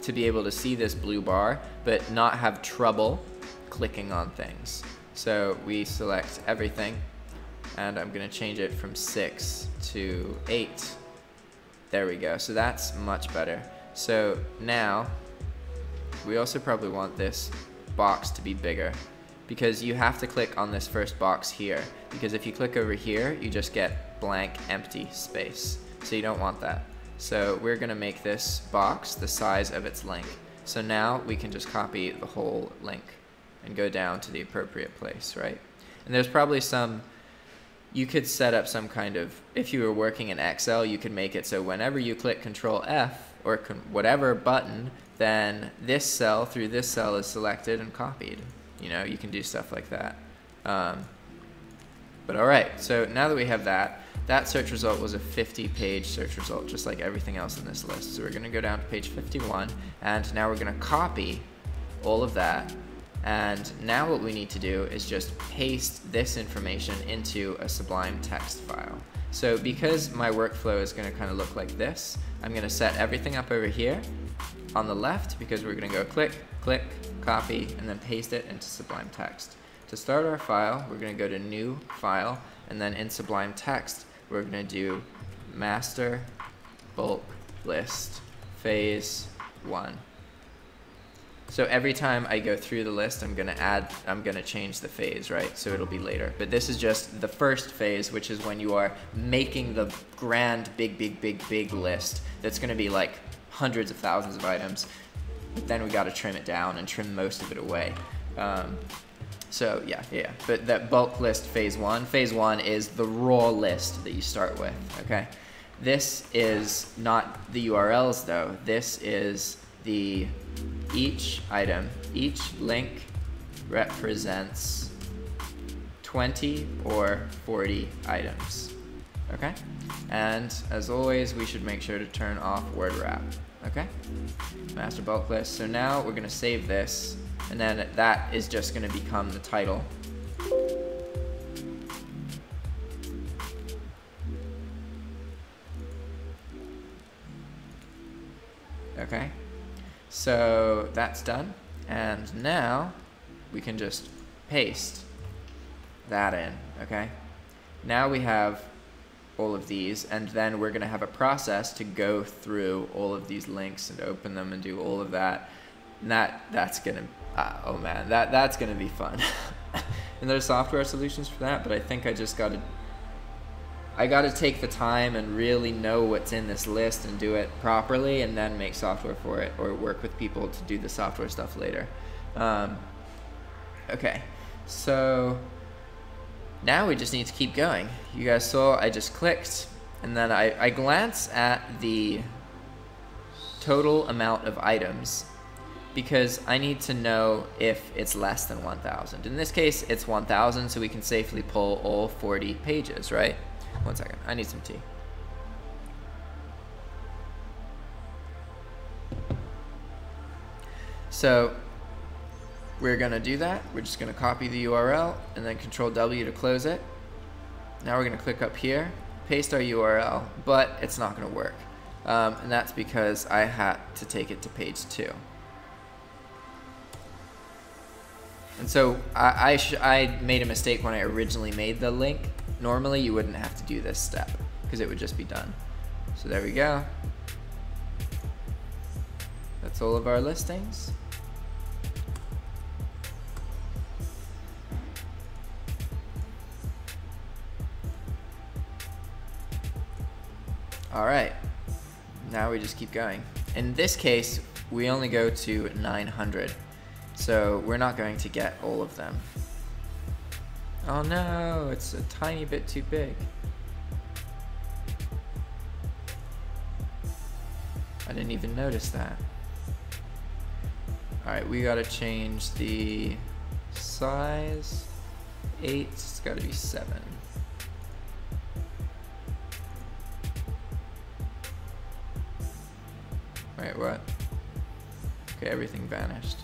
to be able to see this blue bar, but not have trouble clicking on things. So we select everything, and I'm gonna change it from 6 to 8. There we go, so that's much better. So now, we also probably want this box to be bigger, because you have to click on this first box here, because if you click over here, you just get blank, empty space. So you don't want that. So we're gonna make this box the size of its link. So now we can just copy the whole link and go down to the appropriate place, right? And there's probably some, you could set up some kind of, if you were working in Excel, you could make it so whenever you click Control F or whatever button, then this cell through this cell is selected and copied. You know, you can do stuff like that. But all right, so now that we have that, that search result was a 50-page search result, just like everything else in this list. So we're gonna go down to page 51, and now we're gonna copy all of that. And now what we need to do is just paste this information into a Sublime text file. So because my workflow is gonna kind of look like this, I'm gonna set everything up over here on the left, because we're gonna go click, click, copy, and then paste it into Sublime Text. To start our file, we're gonna go to New File, and then in Sublime Text, we're gonna do Master Bulk List Phase 1. So every time I go through the list, I'm gonna change the phase, right? So it'll be later. But this is just the first phase, which is when you are making the grand, big list that's gonna be like hundreds of thousands of items. But then we gotta trim it down and trim most of it away. So yeah. But that bulk list phase 1 is the raw list that you start with, okay? This is not the URLs though. This is the each item, each link represents 20 or 40 items, okay? And as always, we should make sure to turn off word wrap, okay? Master bulk list. So now we're gonna save this, and then that is just gonna become the title. Okay? So that's done, and now we can just paste that in, okay? Now we have all of these, and then we're gonna have a process to go through all of these links and open them and do all of that. And that's gonna, oh man, that's gonna be fun. And there's software solutions for that, but I think I just gotta take the time and really know what's in this list and do it properly, and then make software for it, or work with people to do the software stuff later. Okay, so now we just need to keep going. You guys saw I just clicked, and then I glance at the total amount of items, because I need to know if it's less than 1,000. In this case, it's 1,000, so we can safely pull all 40 pages, right? One second, I need some tea. So we're gonna do that. We're just gonna copy the URL and then Control W to close it. Now we're gonna click up here, paste our URL, but it's not gonna work. And that's because I had to take it to page 2. And so I made a mistake when I originally made the link. Normally you wouldn't have to do this step because it would just be done. So there we go. That's all of our listings. All right, now we just keep going. In this case, we only go to 900, so we're not going to get all of them. Oh no, it's a tiny bit too big. I didn't even notice that. All right, we gotta change the size. 8, it's gotta be 7. Wait, what? Okay, everything vanished.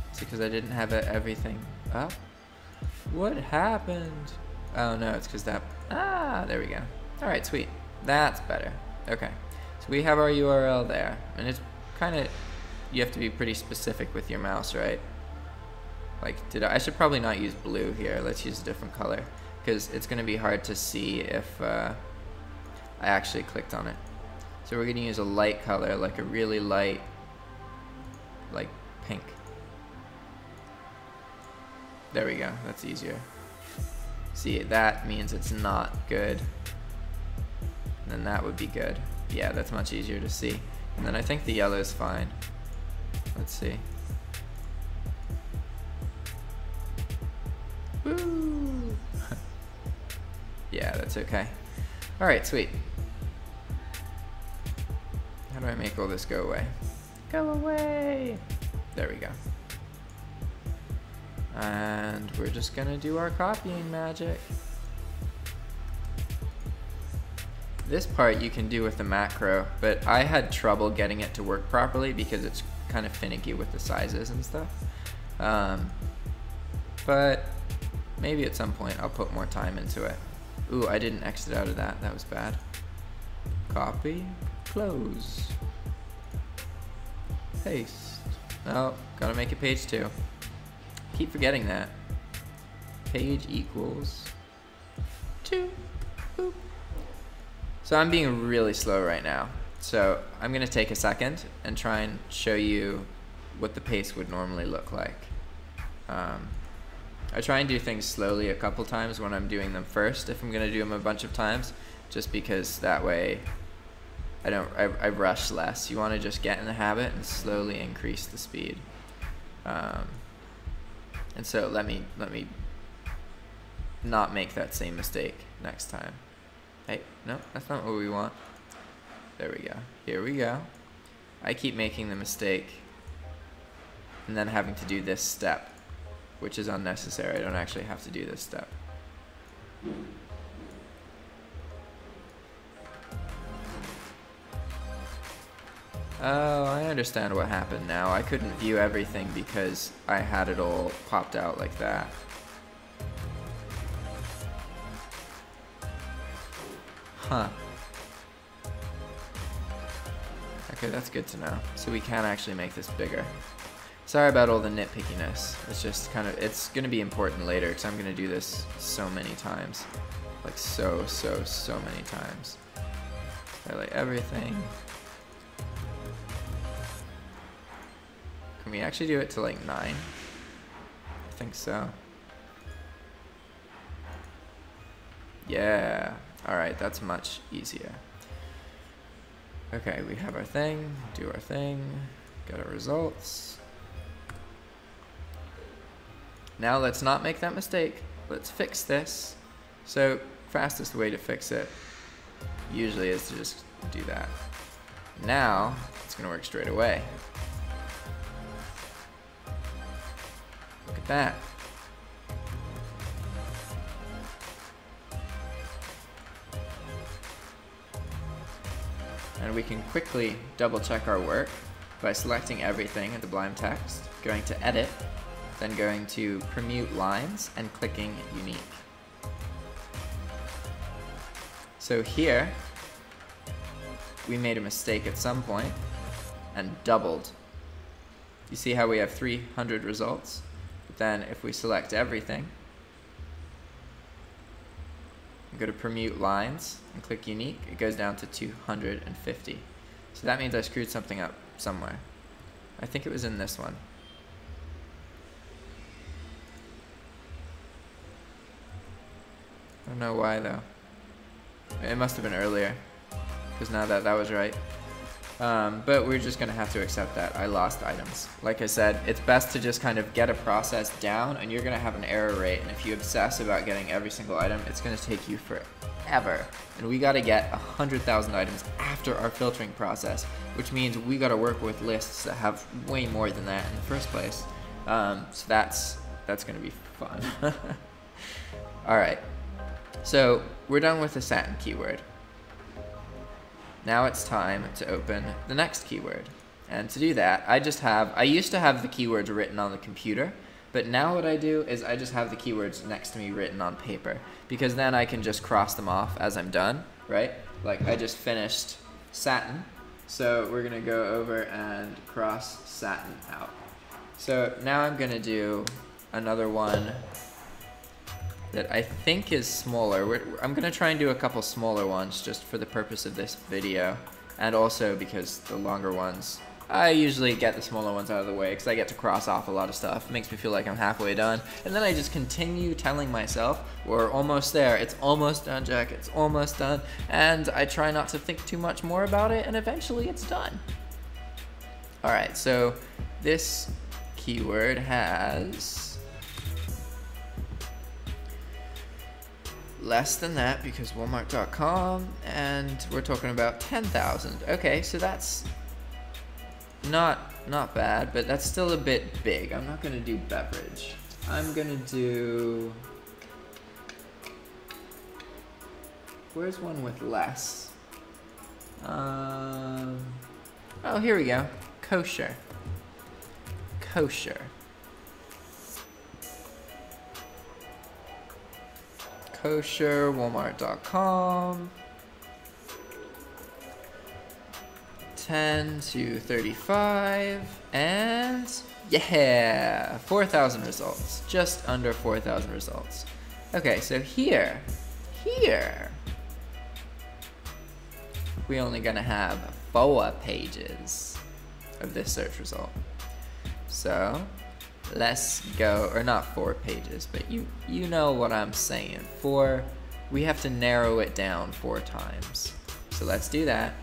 It's because I didn't have everything up? What happened? Oh no, it's because that, there we go. All right, sweet. That's better. Okay, so we have our URL there, and it's kind of, you have to be pretty specific with your mouse, right? Like, I should probably not use blue here. Let's use a different color, because it's gonna be hard to see if I actually clicked on it. So we're gonna use a light color, like a really light, like pink. There we go, that's easier. See, that means it's not good. And then that would be good. Yeah, that's much easier to see. And then I think the yellow is fine. Let's see. Woo! Yeah, that's okay. All right, sweet. How do I make all this go away? Go away! There we go. And we're just gonna do our copying magic. This part you can do with the macro, but I had trouble getting it to work properly because it's kind of finicky with the sizes and stuff. But maybe at some point I'll put more time into it. Ooh, I didn't exit out of that. That was bad. Copy, close, paste. Oh, gotta make it page 2. Keep forgetting that. Page equals 2. Boop. So I'm being really slow right now. So I'm gonna take a second and try and show you what the pace would normally look like. I try and do things slowly a couple times when I'm doing them first, if I'm gonna do them a bunch of times, just because that way I rush less. You wanna just get in the habit and slowly increase the speed. And so let me not make that same mistake next time. Hey, no, that's not what we want. There we go. Here we go. I keep making the mistake and then having to do this step, which is unnecessary. I don't actually have to do this step. Oh, I understand what happened now. I couldn't view everything because I had it all popped out like that. Huh. Okay, that's good to know. So we can actually make this bigger. Sorry about all the nitpickiness. It's just kind of, it's going to be important later because I'm going to do this so many times. Like so many times. Highlight everything. Can we actually do it to like 9? I think so. Yeah. Alright, that's much easier. Okay, we have our thing, do our thing, get our results. Now let's not make that mistake. Let's fix this. So, fastest way to fix it usually is to just do that. Now, it's gonna work straight away. Look at that. And we can quickly double check our work by selecting everything in the blind text, going to edit, then going to permute lines and clicking unique. So here, we made a mistake at some point and doubled. You see how we have 300 results? But then if we select everything, go to permute lines and click unique, it goes down to 250. So that means I screwed something up somewhere. I think it was in this one. I don't know why though. It must have been earlier. because now that was right. But we're just gonna have to accept that I lost items. Like I said, it's best to just kind of get a process down, and you're gonna have an error rate, and if you obsess about getting every single item, it's gonna take you forever. And we gotta get 100,000 items after our filtering process, which means we gotta work with lists that have way more than that in the first place. So that's gonna be fun. Alright, so we're done with the satin keyword. Now it's time to open the next keyword. And to do that, I used to have the keywords written on the computer, but now what I do is I just have the keywords next to me written on paper, because then I can just cross them off as I'm done, right? Like I just finished satin, so we're gonna go over and cross satin out. So now I'm gonna do another one that I think is smaller. I'm gonna try and do a couple smaller ones just for the purpose of this video, and also because the longer ones, I usually get the smaller ones out of the way because I get to cross off a lot of stuff. It makes me feel like I'm halfway done, and then I just continue telling myself, we're almost there, it's almost done, Jack, it's almost done, and I try not to think too much more about it, and eventually it's done. Alright, so this keyword has less than that because Walmart.com, and we're talking about 10,000. Okay, so that's not bad, but that's still a bit big. I'm not gonna do beverage. I'm gonna do, where's one with less? Oh, here we go. Kosher. Kosher. Kosher, Walmart.com, 10 to 35, and yeah, 4,000 results, just under 4,000 results. Okay, so here, we're only gonna have 4 pages of this search result. So let's go, or not 4 pages, but you know what I'm saying. We have to narrow it down 4 times. So let's do that.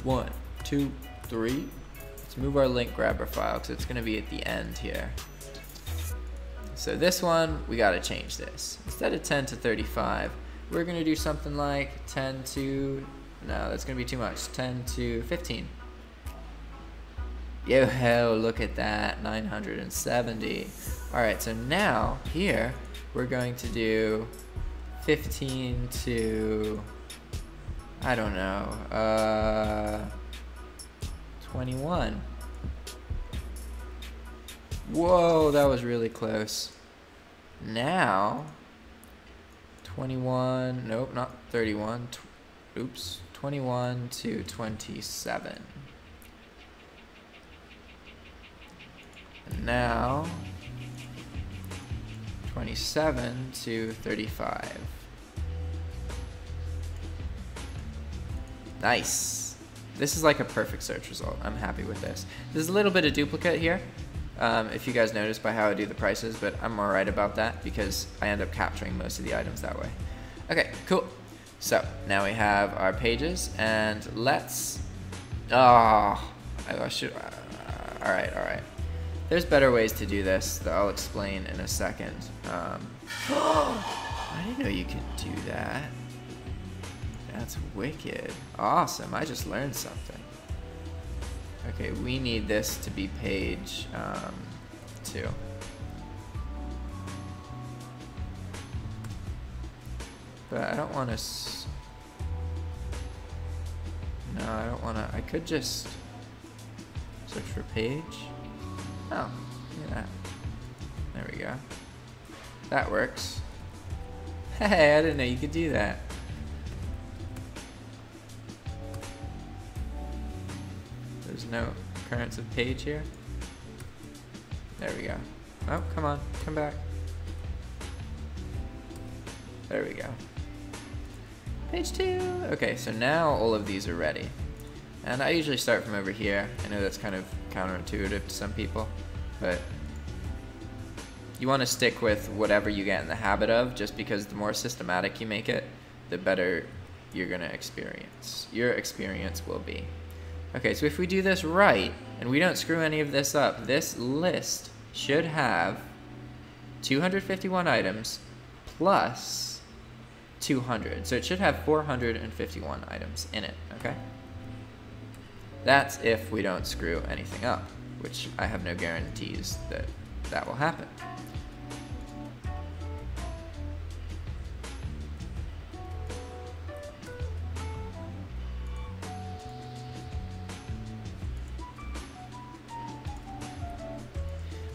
1, 2, 3. Let's move our link grabber file because it's gonna be at the end here. So this one, we gotta change this. Instead of 10 to 35, we're gonna do something like 10 to, no, that's gonna be too much, 10 to 15. Yo, hell, look at that, 970. All right, so now here, we're going to do 15 to, I don't know, 21. Whoa, that was really close. Now, 21, nope, not 31, oops, 21 to 27. And now, 27 to 35. Nice. This is like a perfect search result. I'm happy with this. There's a little bit of duplicate here, if you guys notice by how I do the prices, but I'm alright about that because I end up capturing most of the items that way. Okay, cool. So now we have our pages, and let's, I should, alright. There's better ways to do this that I'll explain in a second. I didn't know you could do that. That's wicked. Awesome, I just learned something. Okay, we need this to be page 2. But I don't want to, no, I don't want to, I could just search for page. Oh, look at that. There we go. That works. Hey, I didn't know you could do that. There's no occurrence of page here. There we go. Oh, come on, come back. There we go. Page 2. Okay, so now all of these are ready. And I usually start from over here. I know that's kind of counterintuitive to some people, but you want to stick with whatever you get in the habit of, just because the more systematic you make it, the better you're gonna experience. Your experience will be. Okay, so if we do this right, and we don't screw any of this up, this list should have 251 items plus 200. So it should have 451 items in it, okay? That's if we don't screw anything up, which I have no guarantees that that will happen.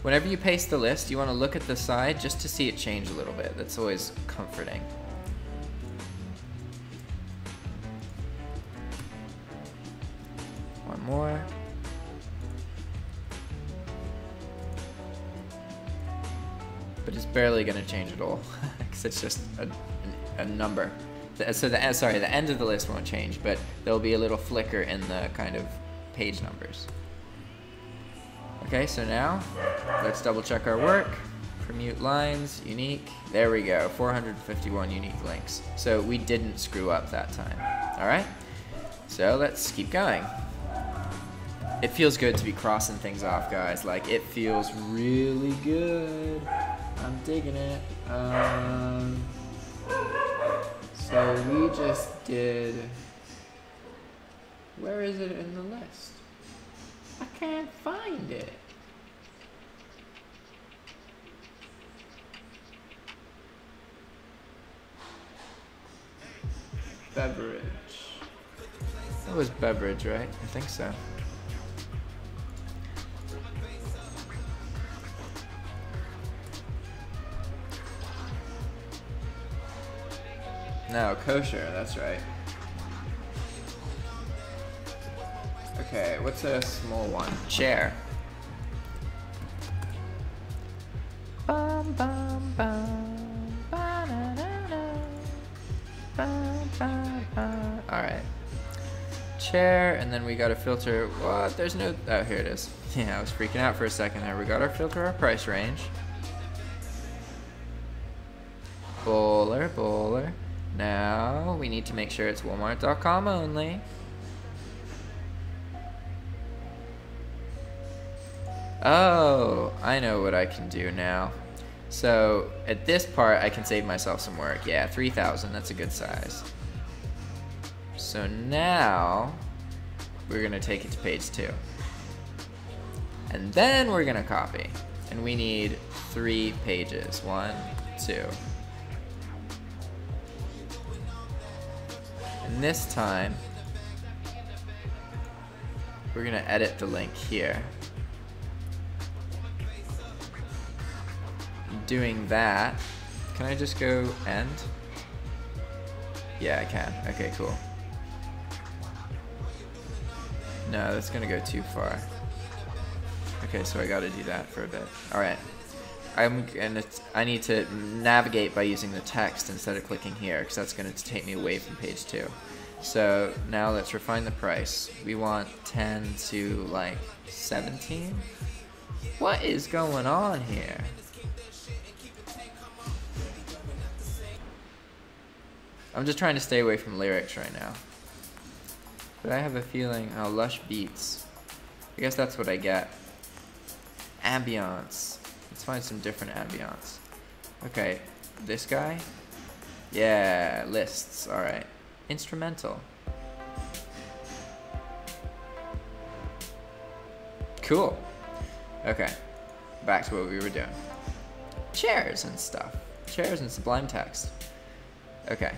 Whenever you paste the list, you want to look at the side just to see it change a little bit. That's always comforting. One more. But it's barely going to change at all, because it's just a number. So the end of the list won't change, but there'll be a little flicker in the kind of page numbers. Okay, so now let's double check our work. Permute lines, unique. There we go, 451 unique links. So we didn't screw up that time. All right, so let's keep going. It feels good to be crossing things off, guys. Like, it feels really good. I'm digging it. So we just did, where is it in the list? I can't find it. Beverage. That was beverage, right? I think so. No, kosher, that's right. Okay, what's a small one? Chair. Bum, bum, bum, ba-da-da-da. Bum, bum, bum. All right. Chair, and then we got to filter. What? There's no. Oh, here it is. Yeah, I was freaking out for a second there. We got our filter, our price range. Bowler, bowler. Now we need to make sure it's Walmart.com only. Oh, I know what I can do now. So at this part, I can save myself some work. Yeah, 3,000, that's a good size. So now we're gonna take it to page 2. And then we're gonna copy. And we need 3 pages. 1, 2. And this time, we're gonna edit the link here. Doing that, can I just go end? Yeah, I can. Okay, cool. No, that's gonna go too far. Okay, so I gotta do that for a bit. All right, I need to navigate by using the text instead of clicking here, because that's gonna take me away from page 2. So now let's refine the price. We want 10 to like 17. What is going on here? I'm just trying to stay away from lyrics right now. But I have a feeling, oh, lush beats. I guess that's what I get. Ambiance. Let's find some different ambiance. Okay, this guy? Yeah, lists, all right. Instrumental. Cool. Okay, back to what we were doing. Chairs and stuff. Chairs and sublime text. Okay.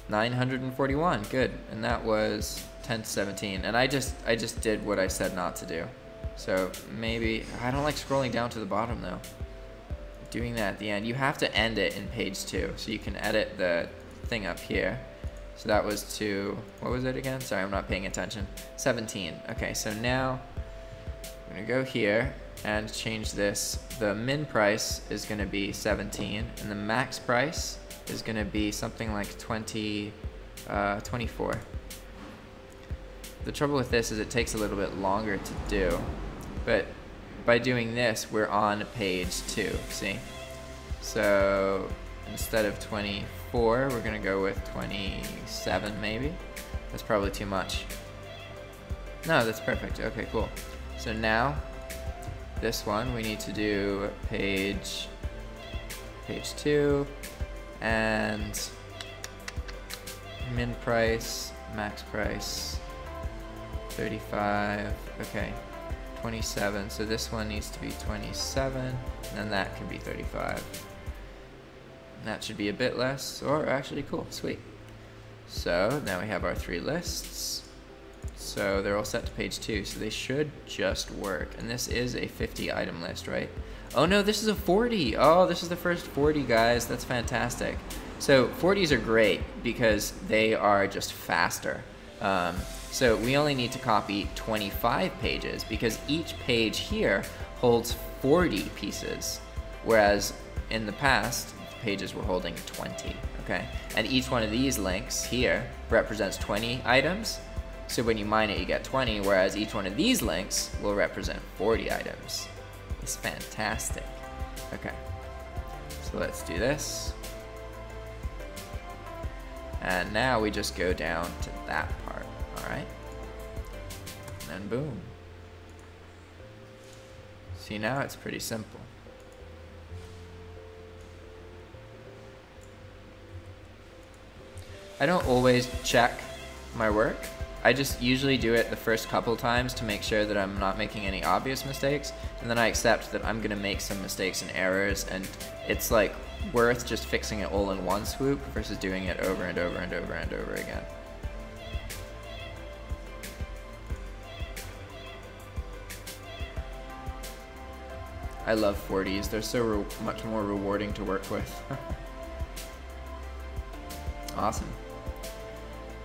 941, good. And that was 10 to 17. And I just did what I said not to do. So maybe, I don't like scrolling down to the bottom though. Doing that at the end. You have to end it in page 2. So you can edit the thing up here. So that was to, what was it again? Sorry, I'm not paying attention. 17. Okay, so now I'm gonna go here and change this. The min price is gonna be 17 and the max price is going to be something like 24. The trouble with this is it takes a little bit longer to do, but by doing this, we're on page 2, see? So instead of 24, 24. We're gonna go with 27 maybe. That's probably too much. No, that's perfect. Okay, cool. So now, this one we need to do page 2 and min price, max price, 35. Okay, 27. So this one needs to be 27, and then that can be 35. And that should be a bit less, or actually cool, sweet. So now we have our 3 lists. So they're all set to page 2, so they should just work. And this is a 50 item list, right? Oh no, this is a 40. Oh, this is the first 40, guys. That's fantastic. So 40s are great because they are just faster. So we only need to copy 25 pages because each page here holds 40 pieces, whereas in the past, pages were holding 20, okay? And each one of these links here represents 20 items. So when you mine it, you get 20, whereas each one of these links will represent 40 items. It's fantastic. Okay, so let's do this. And now we just go down to that part, all right? And boom. See, now it's pretty simple. I don't always check my work. I just usually do it the first couple times to make sure that I'm not making any obvious mistakes, and then I accept that I'm gonna make some mistakes and errors, and it's like worth just fixing it all in one swoop versus doing it over and over and over and over again. I love 40s, they're so much more rewarding to work with. Awesome.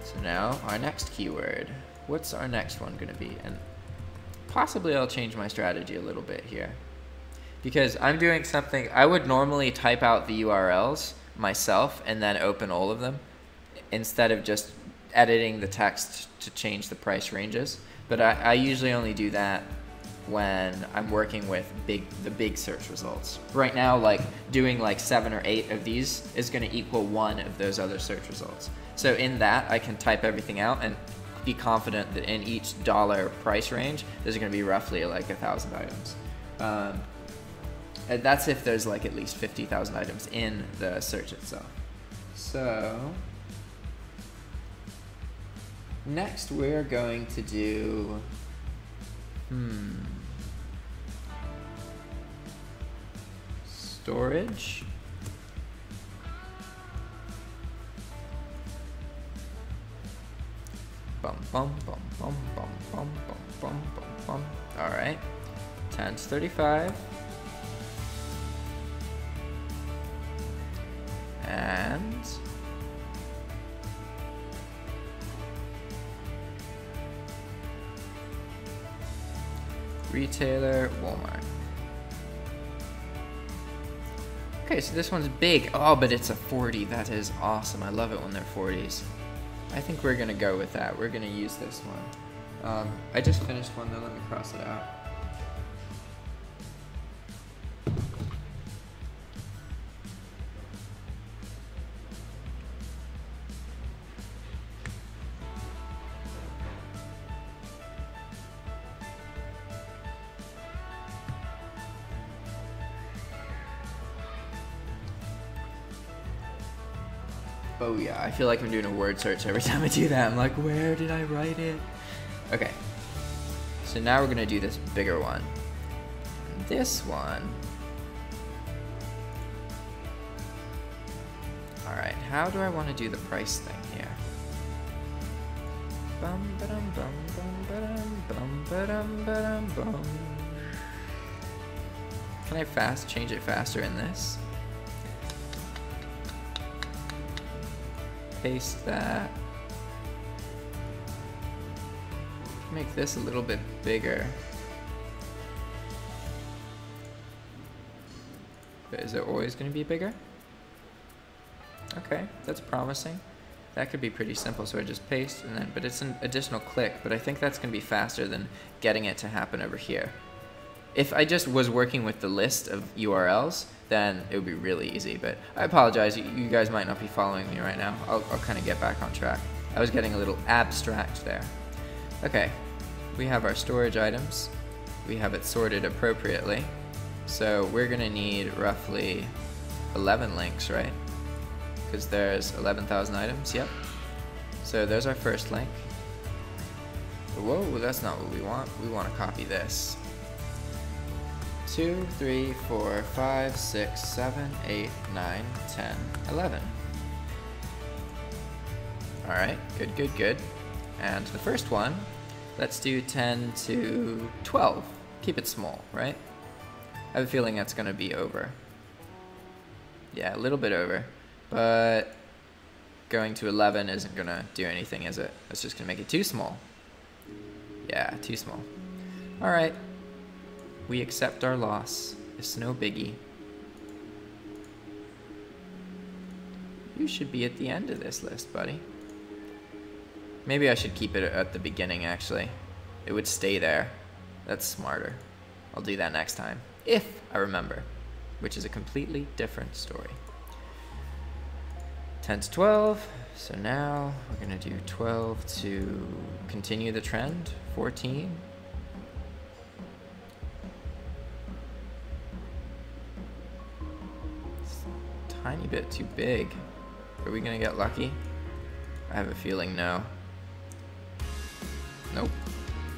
So now our next keyword. What's our next one gonna be? And possibly I'll change my strategy a little bit here, because I'm doing something. I would normally type out the URLs myself and then open all of them instead of just editing the text to change the price ranges. But I usually only do that when I'm working with the big search results. Right now, like doing like 7 or 8 of these is going to equal 1 of those other search results. So in that, I can type everything out and be confident that in each dollar price range, there's going to be roughly like 1,000 items. And that's if there's like at least 50,000 items in the search itself. So next we're going to do storage. Bum bum bum bum bum bum bum bum bum bum. All right, times 35. And retailer, Walmart. Okay, so this one's big. Oh, but it's a 40. That is awesome. I love it when they're 40s. I think we're gonna go with that. We're gonna use this one. I just finished one though. Let me cross it out. Oh yeah, I feel like I'm doing a word search every time I do that. I'm like, where did I write it? Okay, so now we're gonna do this bigger one. This one. All right, how do I want to do the price thing here? Bum ba-dum bum bum ba-dum bum ba-dum ba-dum bum. Can I change it faster in this? Paste that. Make this a little bit bigger. But is it always going to be bigger? Okay, that's promising. That could be pretty simple. So I just paste and then, but it's an additional click. But I think that's going to be faster than getting it to happen over here. If I just was working with the list of URLs, then it would be really easy. But I apologize, you guys might not be following me right now. I'll kind of get back on track. I was getting a little abstract there. Okay, we have our storage items. We have it sorted appropriately. So we're gonna need roughly 11 links, right? Because there's 11,000 items, yep. So there's our first link. Whoa, that's not what we want. We want to copy this. 2, 3, 4, 5, 6, 7, 8, 9, 10, 11. Alright, good, good, good. And the first one, let's do 10 to 12. Keep it small, right? I have a feeling that's going to be over. Yeah, a little bit over. But going to 11 isn't going to do anything, is it? It's just going to make it too small. Yeah, too small. Alright. We accept our loss. It's no biggie. You should be at the end of this list, buddy. Maybe I should keep it at the beginning, actually. It would stay there. That's smarter. I'll do that next time. If I remember. Which is a completely different story. 10 to 12. So now we're going to do 12 to continue the trend. 14. Tiny bit too big. Are we gonna get lucky? I have a feeling no. Nope.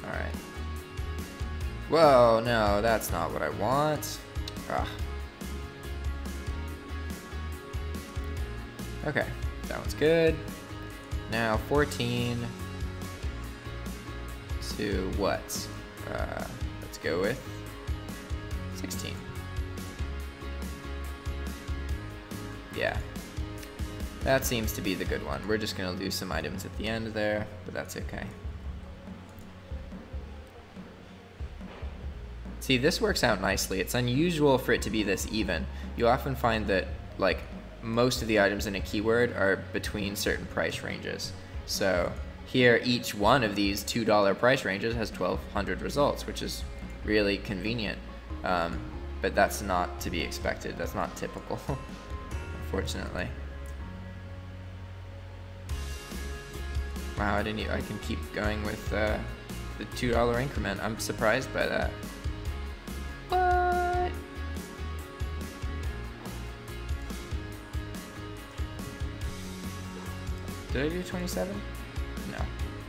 Alright. Whoa, no, that's not what I want. Ugh. Okay, that one's good. Now 14 to what? Let's go with 16. Yeah, that seems to be the good one. We're just gonna lose some items at the end there, but that's okay. See, this works out nicely. It's unusual for it to be this even. You often find that like most of the items in a keyword are between certain price ranges. So here, each one of these $2 price ranges has 1,200 results, which is really convenient. But that's not to be expected. That's not typical. Unfortunately. Wow, I can keep going with the $2 increment. I'm surprised by that. What? Did I do 27? No.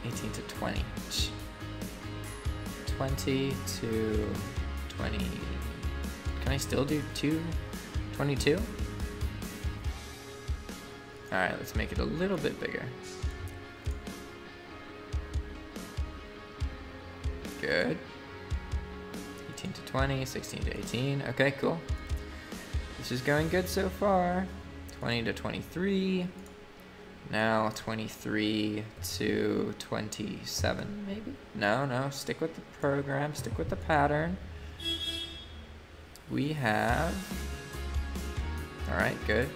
18 to 20. 20 to 20. Can I still do 22? Alright, let's make it a little bit bigger. Good. 18 to 20, 16 to 18. Okay, cool. This is going good so far. 20 to 23. Now 23 to 27, maybe? No, stick with the program, stick with the pattern. We have... Alright, good.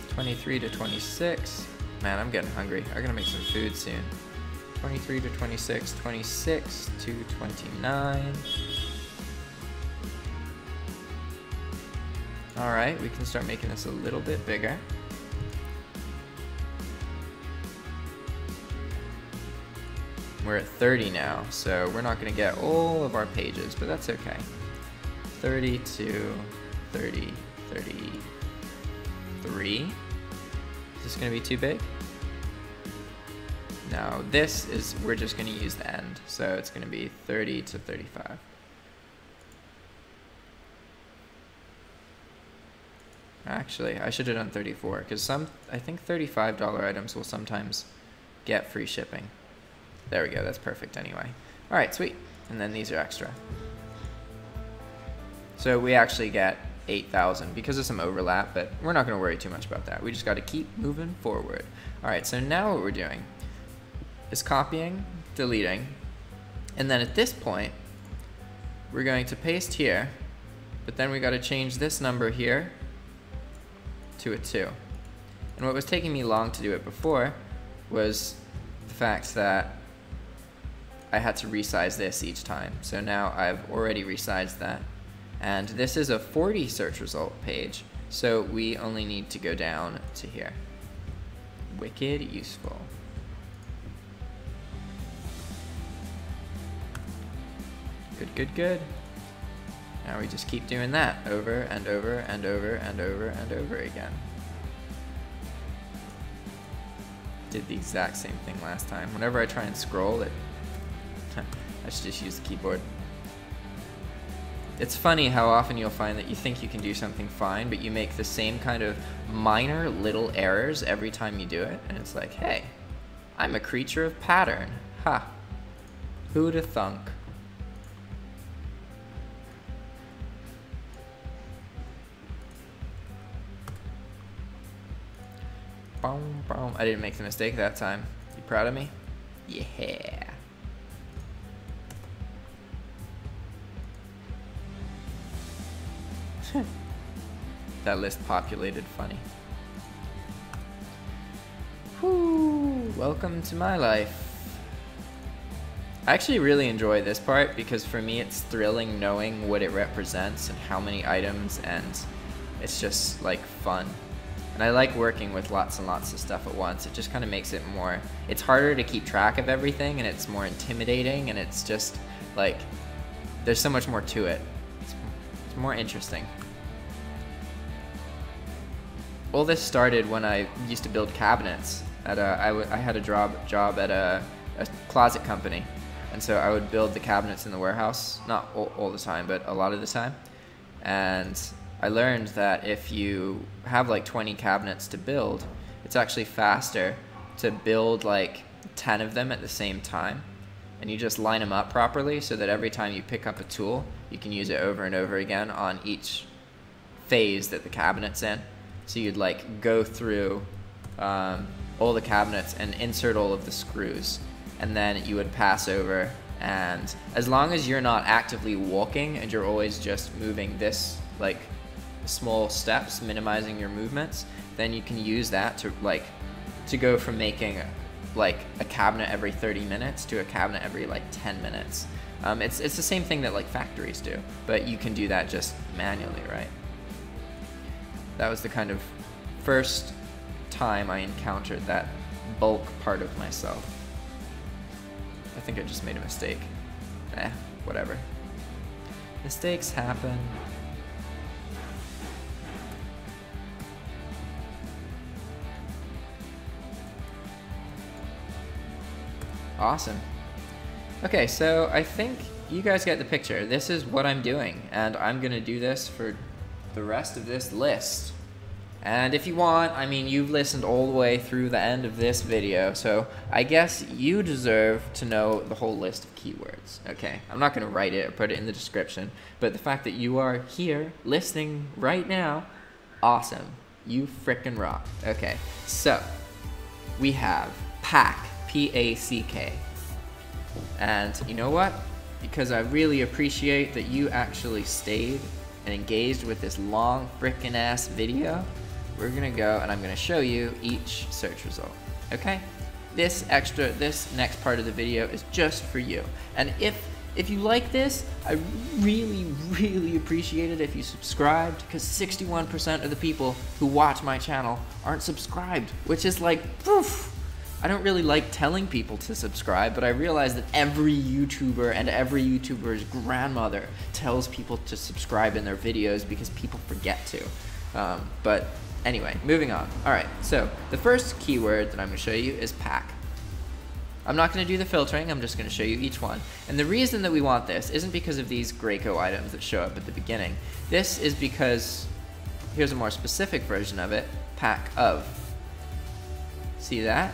23 to 26. Man, I'm getting hungry. I'm gonna make some food soon. 23 to 26, 26 to 29. Alright, we can start making this a little bit bigger. We're at 30 now, so we're not gonna get all of our pages, but that's okay. 30 to 30, 33. Is this gonna be too big? No, this is, we're just gonna use the end. So it's gonna be 30 to 35. Actually, I should have done 34, because I think $35 items will sometimes get free shipping. There we go, that's perfect anyway. All right, sweet. And then these are extra. So we actually get 8,000 because of some overlap, but we're not gonna worry too much about that. We just gotta keep moving forward. All right, so now what we're doing is copying, deleting, and then at this point, we're going to paste here, but then we gotta change this number here to a 2. And what was taking me long to do it before was the fact that I had to resize this each time. So now I've already resized that. And this is a 40 search result page. So we only need to go down to here. Wicked useful. Good, good, good. Now we just keep doing that over and over and over and over and over again. Did the exact same thing last time. Whenever I try and scroll it, I should just use the keyboard. It's funny how often you'll find that you think you can do something fine, but you make the same kind of minor little errors every time you do it, and it's like, hey, I'm a creature of pattern. Ha. Who'da thunk? Boom, boom. I didn't make the mistake that time. You proud of me? Yeah. That list populated funny. Whoo, welcome to my life. I actually really enjoy this part because for me it's thrilling knowing what it represents and how many items, and it's just like fun. And I like working with lots and lots of stuff at once. It just kind of makes it more, it's harder to keep track of everything, and it's more intimidating, and it's just like, there's so much more to it. It's more interesting. All this started when I used to build cabinets. I had a job at a closet company, and so I would build the cabinets in the warehouse, not all the time, but a lot of the time. And I learned that if you have like 20 cabinets to build, it's actually faster to build like 10 of them at the same time, and you just line them up properly so that every time you pick up a tool, you can use it over and over again on each phase that the cabinet's in. So you'd like go through all the cabinets and insert all of the screws, and then you would pass over, and as long as you're not actively walking and you're always just moving this like small steps, minimizing your movements, then you can use that to go from making like a cabinet every 30 minutes to a cabinet every like 10 minutes. It's the same thing that like factories do, but you can do that just manually, right? That was the kind of first time I encountered that bulk part of myself. I think I just made a mistake. Whatever. Mistakes happen. Awesome. Okay, so I think you guys get the picture. This is what I'm doing, and I'm gonna do this for the rest of this list. And if you want, I mean, you've listened all the way through the end of this video, so I guess you deserve to know the whole list of keywords. Okay, I'm not gonna write it or put it in the description, but the fact that you are here listening right now, awesome. You frickin' rock. Okay, so we have pack, P-A-C-K. And you know what? Because I really appreciate that you actually stayed and engaged with this long frickin' ass video, we're gonna go and I'm gonna show you each search result, okay? This next part of the video is just for you. And if you like this, I really, really appreciate it if you subscribed, because 61% of the people who watch my channel aren't subscribed, which is like, poof. I don't really like telling people to subscribe, but I realize that every YouTuber and every YouTuber's grandmother tells people to subscribe in their videos because people forget to. But anyway, moving on. All right, so the first keyword that I'm gonna show you is pack. I'm not gonna do the filtering, I'm just gonna show you each one. And the reason that we want this isn't because of these Graco items that show up at the beginning. This is because, here's a more specific version of it, pack of. See that?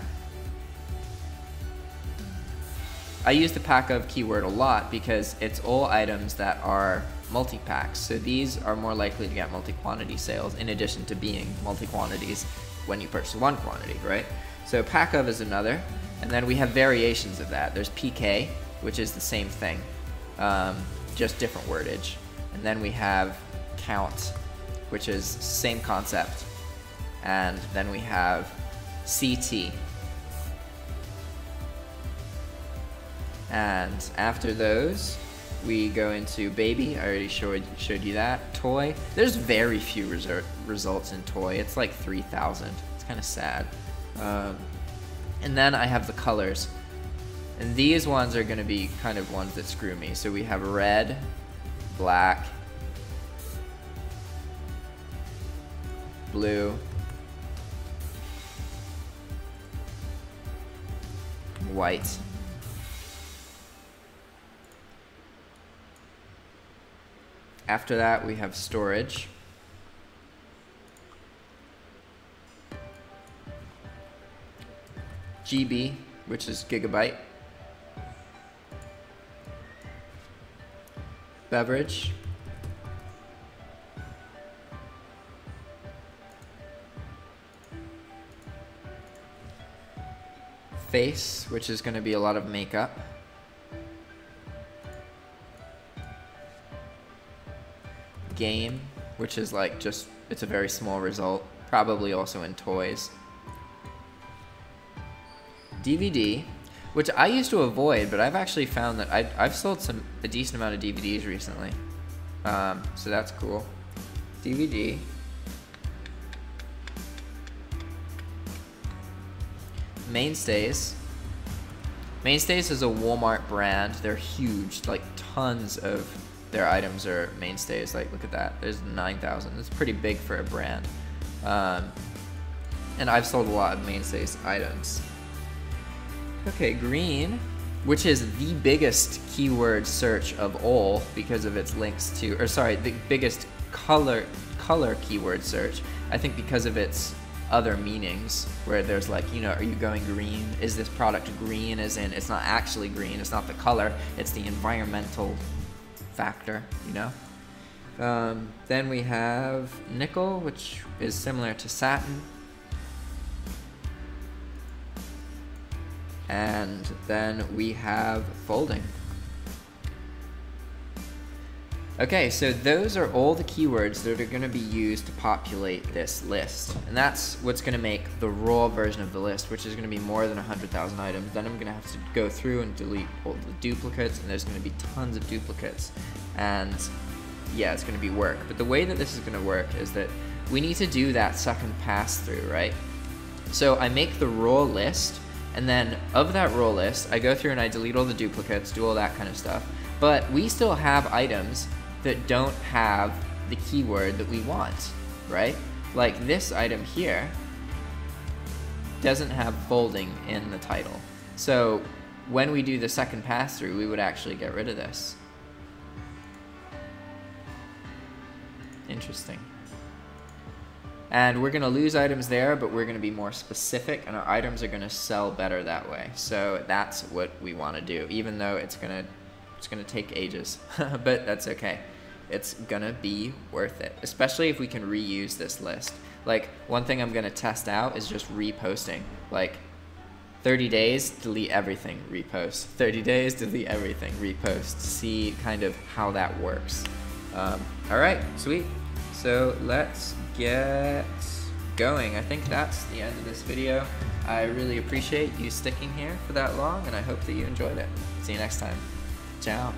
I use the pack of keyword a lot because it's all items that are multi-packs. So these are more likely to get multi-quantity sales in addition to being multi-quantities when you purchase one quantity, right? So pack of is another, and then we have variations of that. There's PK, which is the same thing, just different wordage. And then we have count, which is same concept. And then we have CT. And after those, we go into baby. I already showed you that. Toy. There's very few results in toy. It's like 3,000. It's kind of sad. And then I have the colors. And these ones are going to be kind of ones that screw me. So we have red, black, blue, white, after that we have storage, GB, which is gigabyte, beverage, face, which is going to be a lot of makeup, game, which is like just, it's a very small result, probably also in toys, DVD, which I used to avoid, but I've actually found that I've sold a decent amount of DVDs recently, so that's cool. DVD, Mainstays. Mainstays is a Walmart brand. They're huge, like tons of their items are Mainstays. Like, look at that, there's 9,000. It's pretty big for a brand. And I've sold a lot of Mainstays items. Okay, green, which is the biggest keyword search of all because of its links to, or sorry, the biggest color keyword search. I think because of its other meanings, where there's like, you know, are you going green? Is this product green? As in, it's not actually green, it's not the color, it's the environmental factor, you know? Then we have nickel, which is similar to satin. And then we have folding. Okay, so those are all the keywords that are going to be used to populate this list. And that's what's going to make the raw version of the list, which is going to be more than 100,000 items. Then I'm going to have to go through and delete all the duplicates, and there's going to be tons of duplicates. And yeah, it's going to be work. But the way that this is going to work is that we need to do that second pass through, right? So I make the raw list, and then of that raw list, I go through and I delete all the duplicates, do all that kind of stuff. But we still have items that don't have the keyword that we want, right? Like this item here doesn't have folding in the title. So when we do the second pass through, we would actually get rid of this. Interesting. And we're gonna lose items there, but we're gonna be more specific, and our items are gonna sell better that way. So that's what we wanna do, even though it's gonna take ages, but that's okay. It's gonna be worth it, especially if we can reuse this list. Like, one thing I'm gonna test out is just reposting. Like, 30 days, delete everything, repost. 30 days, delete everything, repost. See kind of how that works. All right, sweet. So let's get going. I think that's the end of this video. I really appreciate you sticking here for that long, and I hope that you enjoyed it. See you next time. Ciao.